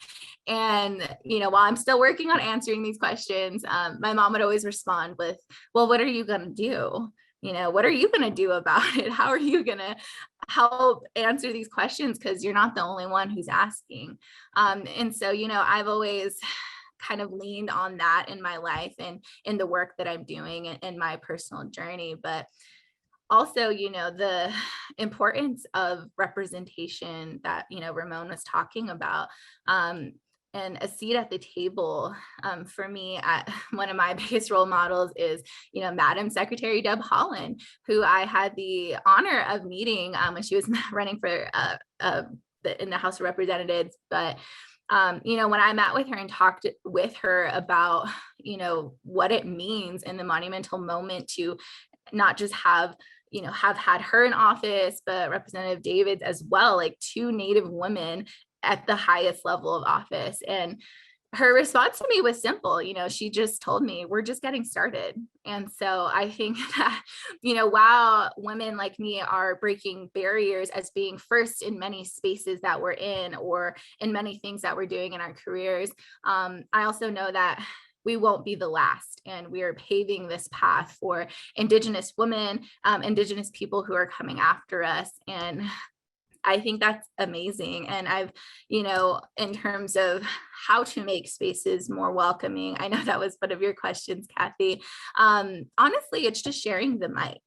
And, while I'm still working on answering these questions, my mom would always respond with, well, what are you going to do? What are you going to do about it? How are you going to help answer these questions? Because you're not the only one who's asking. And so, I've always kind of leaned on that in my life and in the work that I'm doing in my personal journey. But also, the importance of representation that, Ramon was talking about. And a seat at the table for me, one of my biggest role models is, Madam Secretary Deb Haaland, who I had the honor of meeting when she was running for in the House of Representatives. But when I met with her and talked with her about, what it means in the monumental moment to not just have had her in office, but Representative Davids as well, like 2 Native women at the highest level of office. And her response to me was simple. She just told me, we're just getting started. And so I think that, while women like me are breaking barriers as being first in many spaces that we're in, or in many things that we're doing in our careers, I also know that we won't be the last, and we are paving this path for Indigenous women, Indigenous people who are coming after us. And I think that's amazing. And I've, in terms of how to make spaces more welcoming, I know that was one of your questions, Kathi. Honestly, it's just sharing the mic.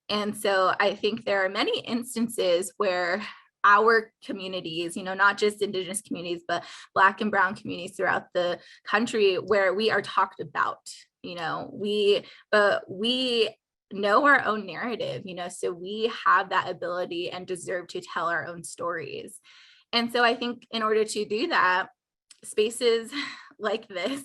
And so I think there are many instances where our communities, not just Indigenous communities, but Black and Brown communities throughout the country, where we are talked about, we know our own narrative, so we have that ability and deserve to tell our own stories. And so I think in order to do that, spaces like this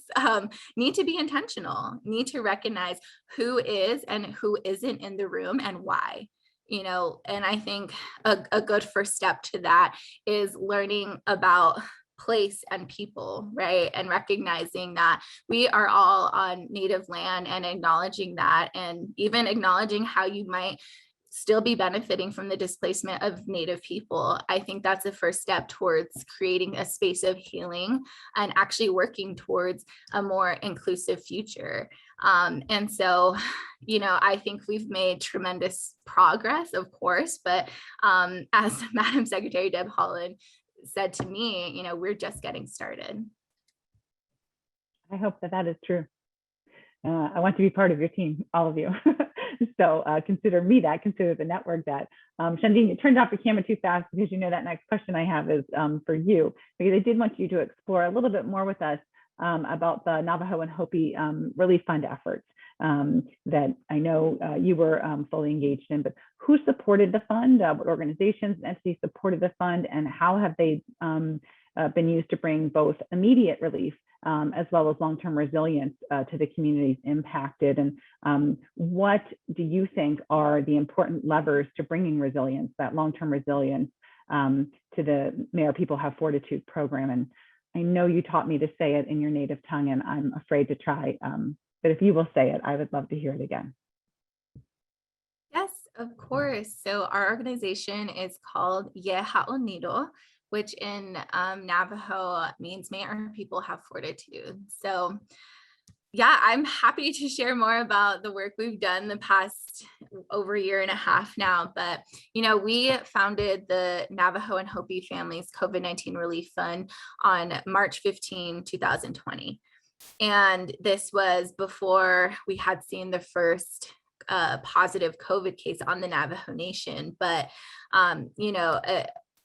need to be intentional, need to recognize who is and who isn't in the room and why. And I think a good first step to that is learning about place and people, right? And recognizing that we are all on Native land and acknowledging that, and even acknowledging how you might still be benefiting from the displacement of Native people. I think that's the first step towards creating a space of healing and actually working towards a more inclusive future. And so, I think we've made tremendous progress, of course, but as Madam Secretary Deb Haaland said to me, we're just getting started. I hope that is true. I want to be part of your team, all of you. So consider me that, consider the network that. Chandine, you turned off your camera too fast because that next question I have is for you, because I did want you to explore a little bit more with us about the Navajo and Hopi Relief Fund efforts that I know you were fully engaged in, but who supported the fund? What organizations and entities supported the fund, and how have they been used to bring both immediate relief as well as long-term resilience to the communities impacted? And what do you think are the important levers to bringing resilience, that long-term resilience, to the May Our People Have Fortitude program? And I know you taught me to say it in your native tongue, and I'm afraid to try, but if you will say it, I would love to hear it again. Yes, of course. So our organization is called Ye Ha'onido, which in Navajo means May Our People Have Fortitude. So yeah, I'm happy to share more about the work we've done the past over a year and a half now. But, we founded the Navajo and Hopi Families COVID-19 Relief Fund on March 15, 2020. And this was before we had seen the first positive COVID case on the Navajo Nation. But,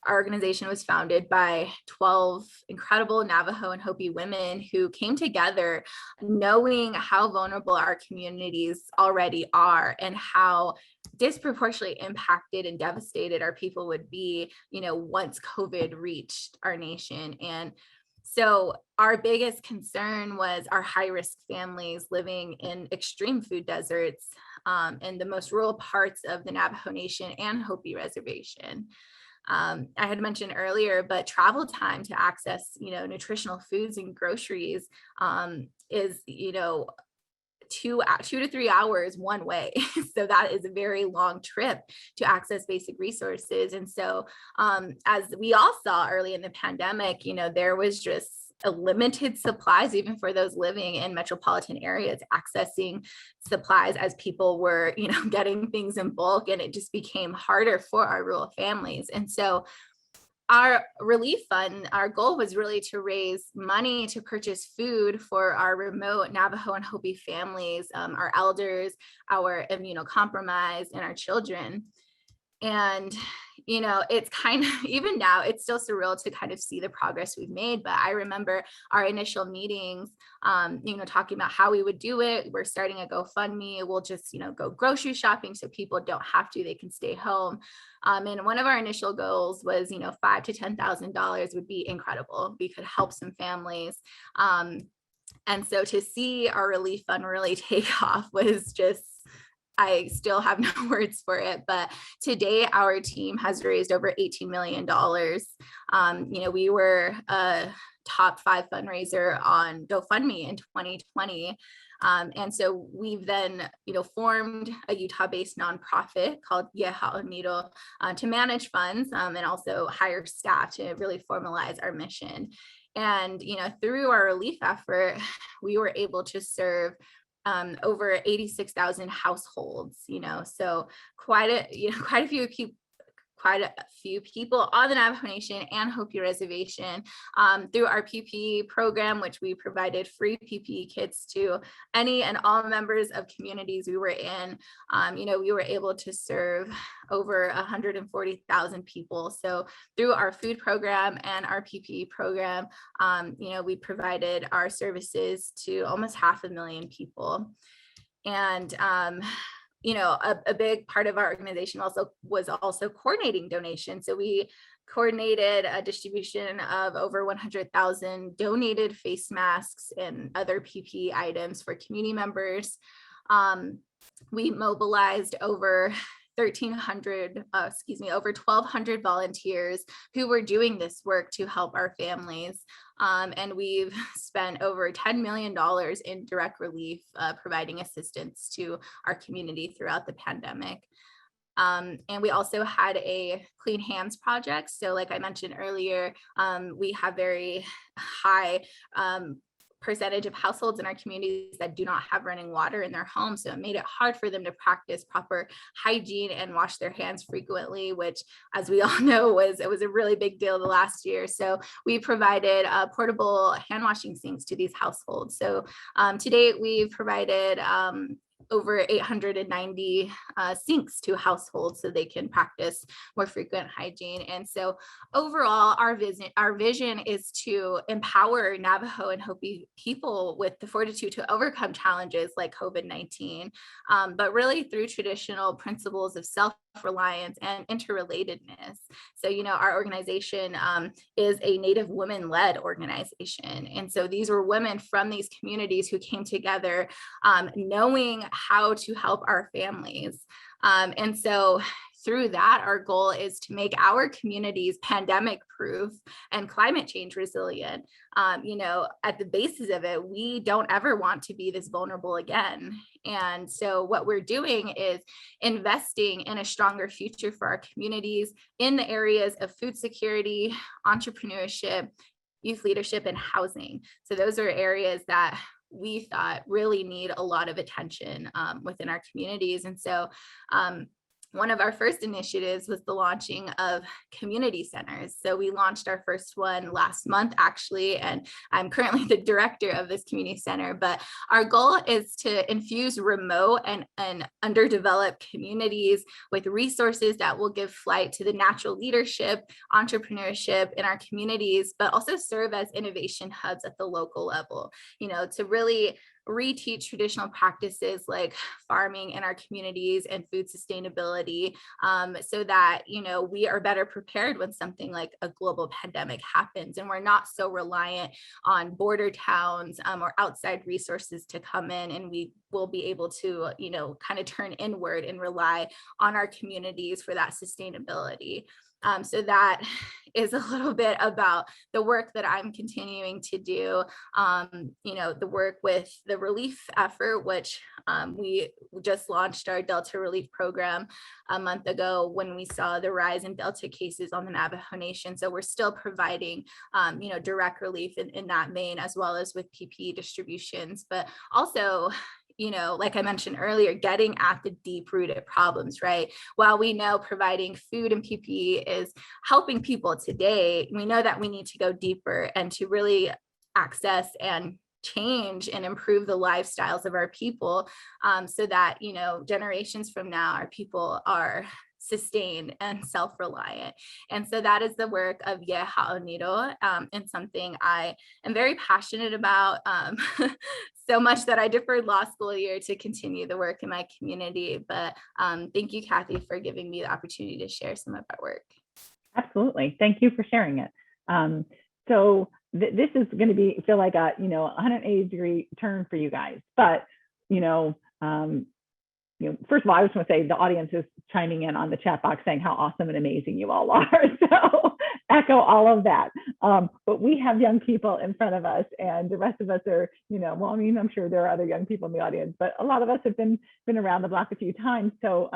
our organization was founded by 12 incredible Navajo and Hopi women who came together knowing how vulnerable our communities already are and how disproportionately impacted and devastated our people would be, once COVID reached our nation. And so our biggest concern was our high-risk families living in extreme food deserts in the most rural parts of the Navajo Nation and Hopi Reservation. I had mentioned earlier, but travel time to access, nutritional foods and groceries is, 2 to 3 hours one way. So that is a very long trip to access basic resources. And so as we all saw early in the pandemic, there was just a limited supplies, even for those living in metropolitan areas, accessing supplies as people were, getting things in bulk, and it just became harder for our rural families. And so our relief fund, our goal was really to raise money to purchase food for our remote Navajo and Hopi families, our elders, our immunocompromised, and our children. And, it's kind of, even now, it's still surreal to kind of see the progress we've made. But I remember our initial meetings, talking about how we would do it. We're starting a GoFundMe. We'll just, go grocery shopping so people don't have to, they can stay home. And one of our initial goals was, $5,000 to $10,000 would be incredible. We could help some families. And so to see our relief fund really take off was just, I still have no words for it, but today our team has raised over $18 million. We were a top 5 fundraiser on GoFundMe in 2020. And so we've then, formed a Utah-based nonprofit called Ye Ha'onido to manage funds and also hire staff to really formalize our mission. And, through our relief effort, we were able to serve over 86,000 households, so quite a few people on the Navajo Nation and Hopi Reservation through our PPE program, which we provided free PPE kits to any and all members of communities we were in. We were able to serve over 140,000 people. So through our food program and our PPE program, we provided our services to almost 500,000 people. And a big part of our organization was coordinating donations. So we coordinated a distribution of over 100,000 donated face masks and other PPE items for community members. We mobilized over 1,200 volunteers who were doing this work to help our families. And we've spent over $10 million in direct relief, providing assistance to our community throughout the pandemic. And we also had a Clean Hands project. So like I mentioned earlier, we have very high percentage of households in our communities that do not have running water in their homes. So it made it hard for them to practice proper hygiene and wash their hands frequently, which, as we all know, was a really big deal the last year. So we provided portable hand washing sinks to these households. So to date, we've provided over 890 sinks to households so they can practice more frequent hygiene. And so overall, our vision is to empower Navajo and Hopi people with the fortitude to overcome challenges like COVID-19, but really through traditional principles of self-reliance and interrelatedness. So, our organization is a Native women-led organization. And so these were women from these communities who came together knowing how to help our families. And so through that, our goal is to make our communities pandemic proof and climate change resilient. At the basis of it, we don't ever want to be this vulnerable again. And so what we're doing is investing in a stronger future for our communities in the areas of food security, entrepreneurship, youth leadership, and housing. So those are areas that we thought really need a lot of attention within our communities. And so one of our first initiatives was the launching of community centers. So we launched our first one last month, actually, and I'm currently the director of this community center. But our goal is to infuse remote and underdeveloped communities with resources that will give flight to the natural leadership, entrepreneurship in our communities, but also serve as innovation hubs at the local level, to really reteach traditional practices like farming in our communities and food sustainability, so that we are better prepared when something like a global pandemic happens, and we're not so reliant on border towns or outside resources to come in, and we will be able to kind of turn inward and rely on our communities for that sustainability. So that is a little bit about the work that I'm continuing to do, the work with the relief effort, which we just launched our Delta Relief Program a month ago when we saw the rise in Delta cases on the Navajo Nation. So we're still providing, direct relief in that vein, as well as with PPE distributions, but also like I mentioned earlier, getting at the deep-rooted problems, right? While we know providing food and PPE is helping people today, we know that we need to go deeper and to really access and change and improve the lifestyles of our people, so that, generations from now, our people are sustained and self-reliant. And so that is the work of Ye Ha'oniro, and something I am very passionate about, so much that I deferred law school year to continue the work in my community. But thank you, Kathi, for giving me the opportunity to share some of our work. Absolutely. Thank you for sharing it. So this is going to feel like a 180-degree turn for you guys. But first of all, I just want to say the audience is chiming in on the chat box saying how awesome and amazing you all are. So echo all of that. But we have young people in front of us, and the rest of us are, I'm sure there are other young people in the audience, but a lot of us have been around the block a few times. So,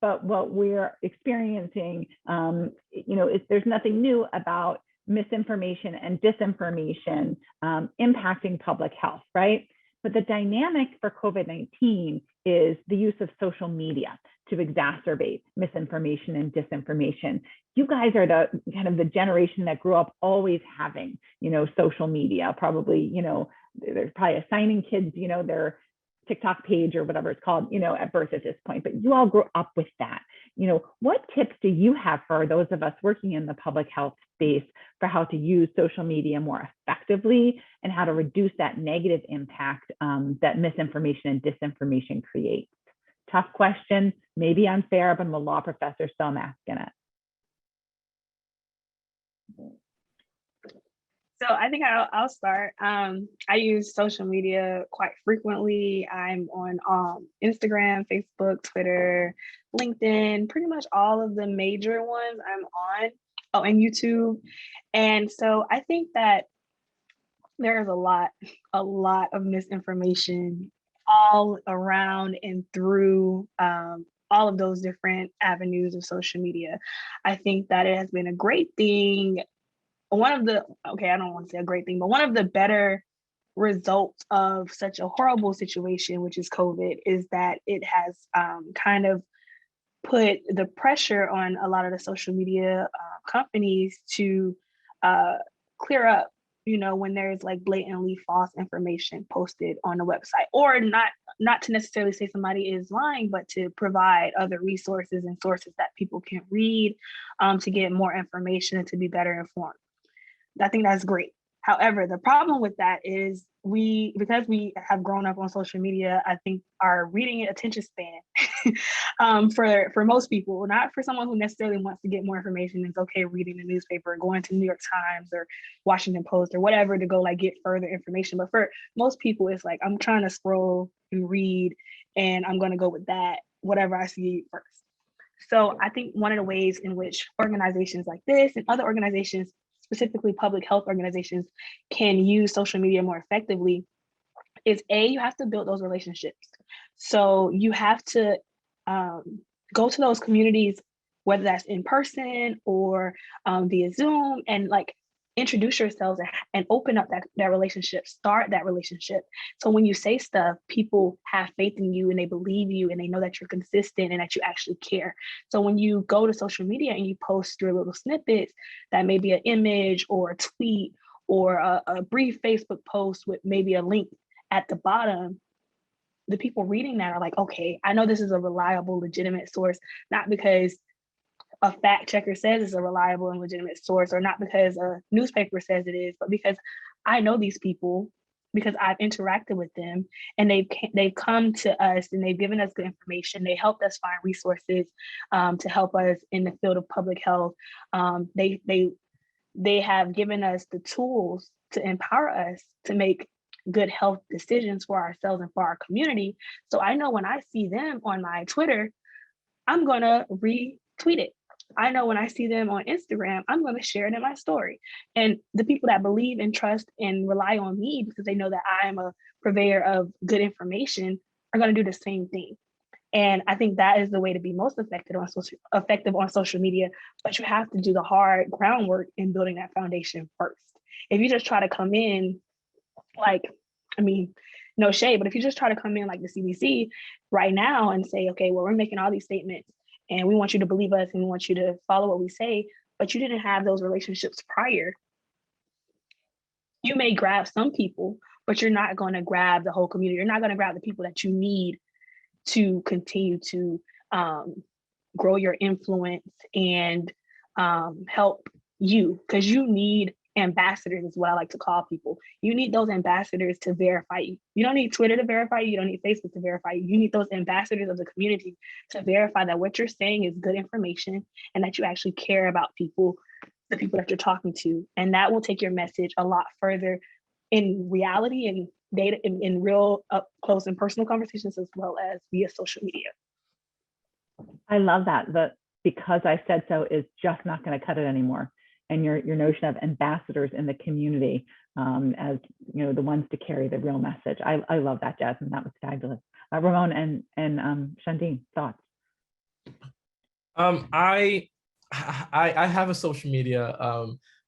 but what we're experiencing, is there's nothing new about misinformation and disinformation impacting public health, right? But the dynamic for COVID-19 is the use of social media to exacerbate misinformation and disinformation. You guys are the kind of the generation that grew up always having, social media, probably, they're probably assigning kids, their TikTok page or whatever it's called, at birth at this point, but you all grew up with that. What tips do you have for those of us working in the public health space for how to use social media more effectively and how to reduce that negative impact that misinformation and disinformation creates? Tough question, maybe unfair, but I'm a law professor, so I'm asking it. So I think I'll start. I use social media quite frequently. I'm on Instagram, Facebook, Twitter, LinkedIn, pretty much all of the major ones I'm on. Oh, and YouTube. And so I think that there is a lot of misinformation all around and through all of those different avenues of social media. I think that it has been a great thing. I don't want to say a great thing, but one of the better result of such a horrible situation, which is COVID, is that it has kind of put the pressure on a lot of the social media companies to clear up, when there's like blatantly false information posted on the website, or not to necessarily say somebody is lying, but to provide other resources and sources that people can read to get more information and to be better informed. I think that's great. However, the problem with that is because we have grown up on social media, I think our reading attention span for most people, not for someone who necessarily wants to get more information, it's okay reading the newspaper, going to New York Times or Washington Post or whatever to go like get further information. But for most people, it's like, I'm trying to scroll and read and I'm going to go with that, whatever I see first. So I think one of the ways in which organizations like this and other organizations, specifically public health organizations, can use social media more effectively is you have to build those relationships. So you have to go to those communities, whether that's in person or via Zoom, and like introduce yourselves and open up that relationship, start that relationship. So when you say stuff, people have faith in you and they believe you and they know that you're consistent and that you actually care. So when you go to social media and you post your little snippets, that may be an image or a tweet or a brief Facebook post with maybe a link at the bottom, the people reading that are like, okay, I know this is a reliable, legitimate source, not because a fact checker says it's a reliable and legitimate source, or not because a newspaper says it is, but because I know these people, because I've interacted with them and they've come to us and they've given us good information. They helped us find resources to help us in the field of public health. They have given us the tools to empower us to make good health decisions for ourselves and for our community. So I know when I see them on my Twitter, I'm gonna retweet it. I know when I see them on Instagram, I'm going to share it in my story. And the people that believe and trust and rely on me because they know that I am a purveyor of good information are going to do the same thing. And I think that is the way to be most effective on social media. But you have to do the hard groundwork in building that foundation first. If you just try to come in no shade, but if you just try to come in like the CDC right now and say, okay, well, we're making all these statements and we want you to believe us and we want you to follow what we say, but you didn't have those relationships prior, you may grab some people, but you're not going to grab the whole community. You're not going to grab the people that you need to continue to grow your influence and help you, because you need ambassadors is what I like to call people. You need those ambassadors to verify you. You don't need Twitter to verify you. You don't need Facebook to verify you. You need those ambassadors of the community to verify that what you're saying is good information and that you actually care about people, the people that you're talking to. And that will take your message a lot further in reality and data, in real up close and personal conversations, as well as via social media. I love that. The because I said so is just not going to cut it anymore. And your notion of ambassadors in the community as the ones to carry the real message. I love that, Jasmine. That was fabulous. Ramon and Chandinen, thoughts? I have a social media.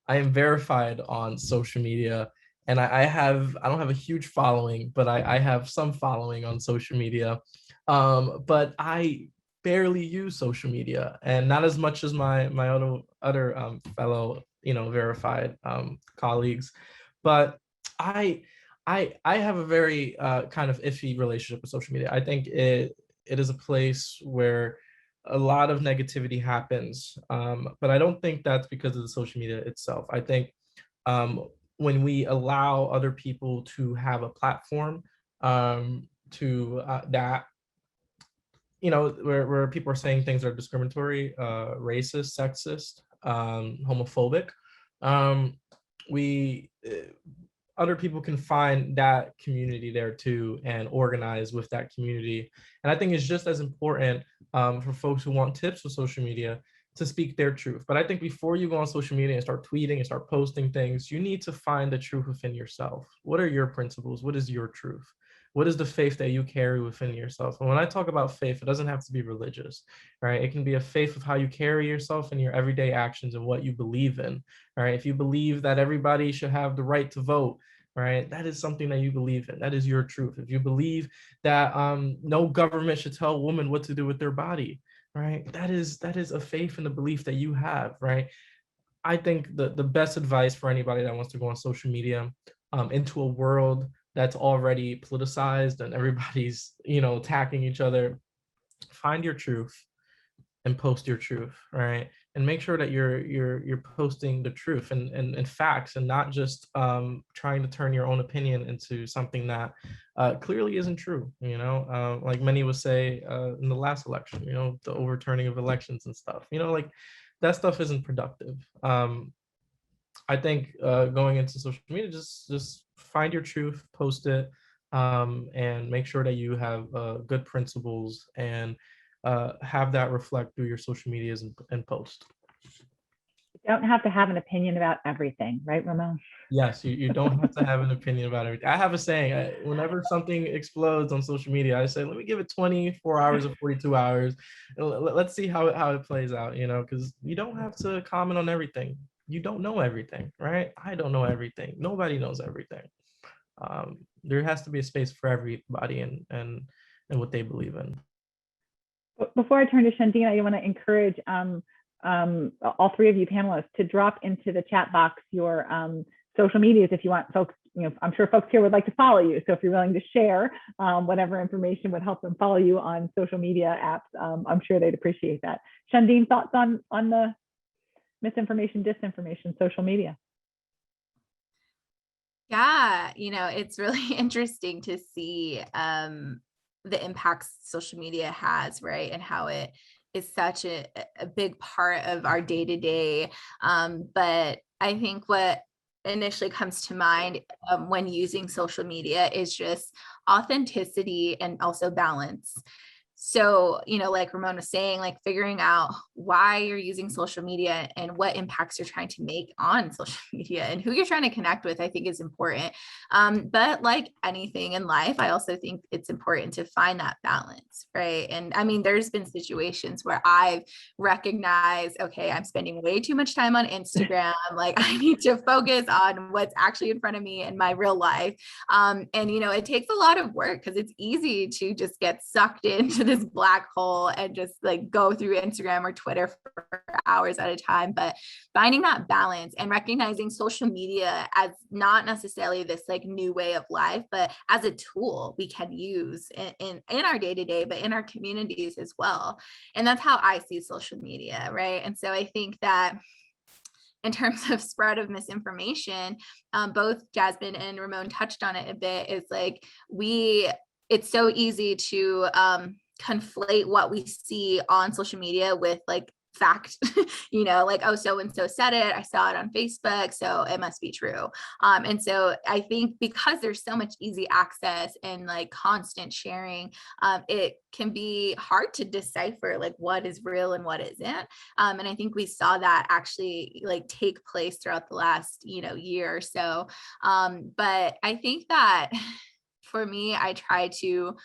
I am verified on social media, and I don't have a huge following, but I have some following on social media. But I barely use social media, and not as much as my other fellow verified colleagues. But I have a very kind of iffy relationship with social media. I think it is a place where a lot of negativity happens, but I don't think that's because of the social media itself. I think when we allow other people to have a platform that where people are saying things that are discriminatory, racist, sexist, homophobic, other people can find that community there too and organize with that community. And I think it's just as important for folks who want tips with social media to speak their truth. But I think before you go on social media and start tweeting and start posting things, you need to find the truth within yourself. What are your principles? What is your truth? What is the faith that you carry within yourself? And when I talk about faith, it doesn't have to be religious, right? It can be a faith of how you carry yourself in your everyday actions and what you believe in, right? If you believe that everybody should have the right to vote, right? That is something that you believe in. That is your truth. If you believe that no government should tell women what to do with their body, right? That is a faith and a belief that you have, right? I think the best advice for anybody that wants to go on social media into a world that's already politicized and everybody's, attacking each other, find your truth and post your truth, right? And make sure that you're posting the truth and facts, and not just trying to turn your own opinion into something that clearly isn't true. Like many would say in the last election, the overturning of elections and stuff. Like that stuff isn't productive. I think going into social media, just find your truth, post it, and make sure that you have good principles and have that reflect through your social medias and post. You don't have to have an opinion about everything, right, Ramon? Yes, you don't have to have an opinion about everything. I have a saying, whenever something explodes on social media, I say, let me give it 24 hours or 42 hours. And let's see how it plays out, because you don't have to comment on everything. You don't know everything, right? I don't know everything. Nobody knows everything. There has to be a space for everybody and what they believe in. Before I turn to Chandinen, I want to encourage all three of you panelists to drop into the chat box your social medias if you want folks. I'm sure folks here would like to follow you. So if you're willing to share whatever information would help them follow you on social media apps, I'm sure they'd appreciate that. Chandinen, thoughts on the misinformation, disinformation, social media? Yeah, it's really interesting to see the impacts social media has, right? And how it is such a big part of our day-to-day. But I think what initially comes to mind when using social media is just authenticity and also balance. So, like Ramon was saying, like figuring out why you're using social media and what impacts you're trying to make on social media and who you're trying to connect with, I think is important. But like anything in life, I also think it's important to find that balance, right? And I mean, there's been situations where I've recognized, okay, I'm spending way too much time on Instagram. Like I need to focus on what's actually in front of me in my real life. And, it takes a lot of work because it's easy to just get sucked into this black hole and just like go through Instagram or Twitter for hours at a time. But finding that balance and recognizing social media as not necessarily this like new way of life, but as a tool we can use in our day-to-day, but in our communities as well. And that's how I see social media, right? And so I think that in terms of spread of misinformation, both Jasmine and Ramon touched on it a bit, is like it's so easy to conflate what we see on social media with like fact, like, oh, so-and-so said it, I saw it on Facebook, so it must be true. And so I think because there's so much easy access and like constant sharing, it can be hard to decipher like what is real and what isn't. And I think we saw that actually like take place throughout the last, year or so. But I think that for me, I try to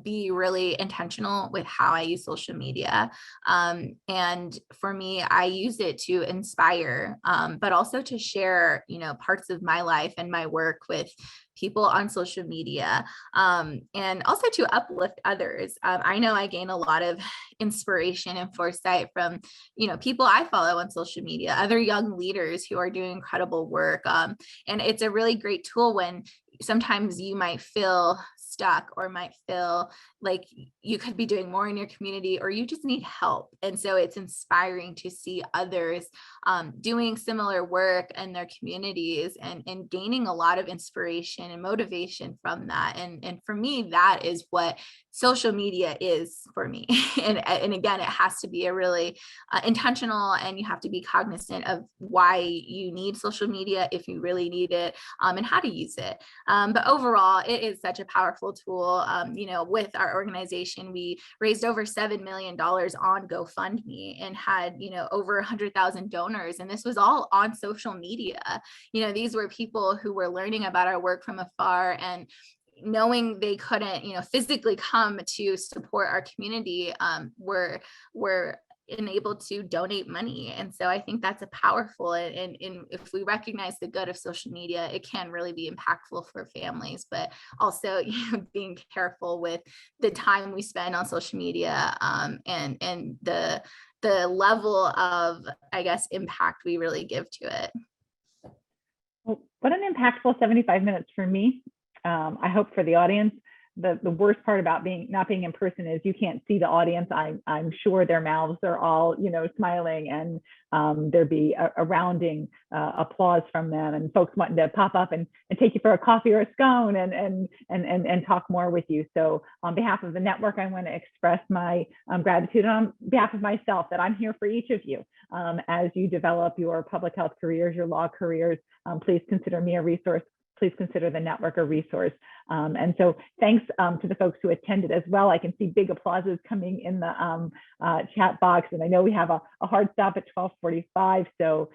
be really intentional with how I use social media. And for me, I use it to inspire, but also to share, parts of my life and my work with people on social media, and also to uplift others. I know I gain a lot of inspiration and foresight from, people I follow on social media, other young leaders who are doing incredible work. And it's a really great tool when sometimes you might feel stuck or might feel like you could be doing more in your community or you just need help. And so it's inspiring to see others doing similar work in their communities and gaining a lot of inspiration and motivation from that. And for me, that is what social media is for me. And again, it has to be a really intentional, and you have to be cognizant of why you need social media, if you really need it, and how to use it. But overall, it is such a powerful tool. With our organization, we raised over $7 million on GoFundMe and had, over 100,000 donors. And this was all on social media. These were people who were learning about our work from afar and knowing they couldn't, physically come to support our community, were and able to donate money. And so I think that's a powerful, and if we recognize the good of social media, it can really be impactful for families, but also, you know, being careful with the time we spend on social media, and the level of, I guess, impact we really give to it. Well, what an impactful 75 minutes for me. I hope for the audience. The worst part about not being in person is you can't see the audience. I'm sure their mouths are all, you know, smiling, and there'd be a rounding applause from them, and folks wanting to pop up and take you for a coffee or a scone and talk more with you. So on behalf of the network, I want to express my gratitude on behalf of myself that I'm here for each of you as you develop your public health careers, your law careers. Please consider me a resource. Please consider the network a resource. And so thanks to the folks who attended as well. I can see big applauses coming in the chat box, and I know we have a hard stop at 12:45. So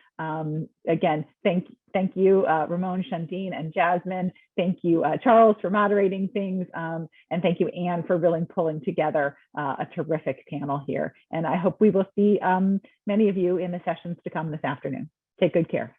again, thank you, Ramon, Chandinen, and Jasmine. Thank you, Charles, for moderating things. And thank you, Anne, for really pulling together a terrific panel here. And I hope we will see many of you in the sessions to come this afternoon. Take good care.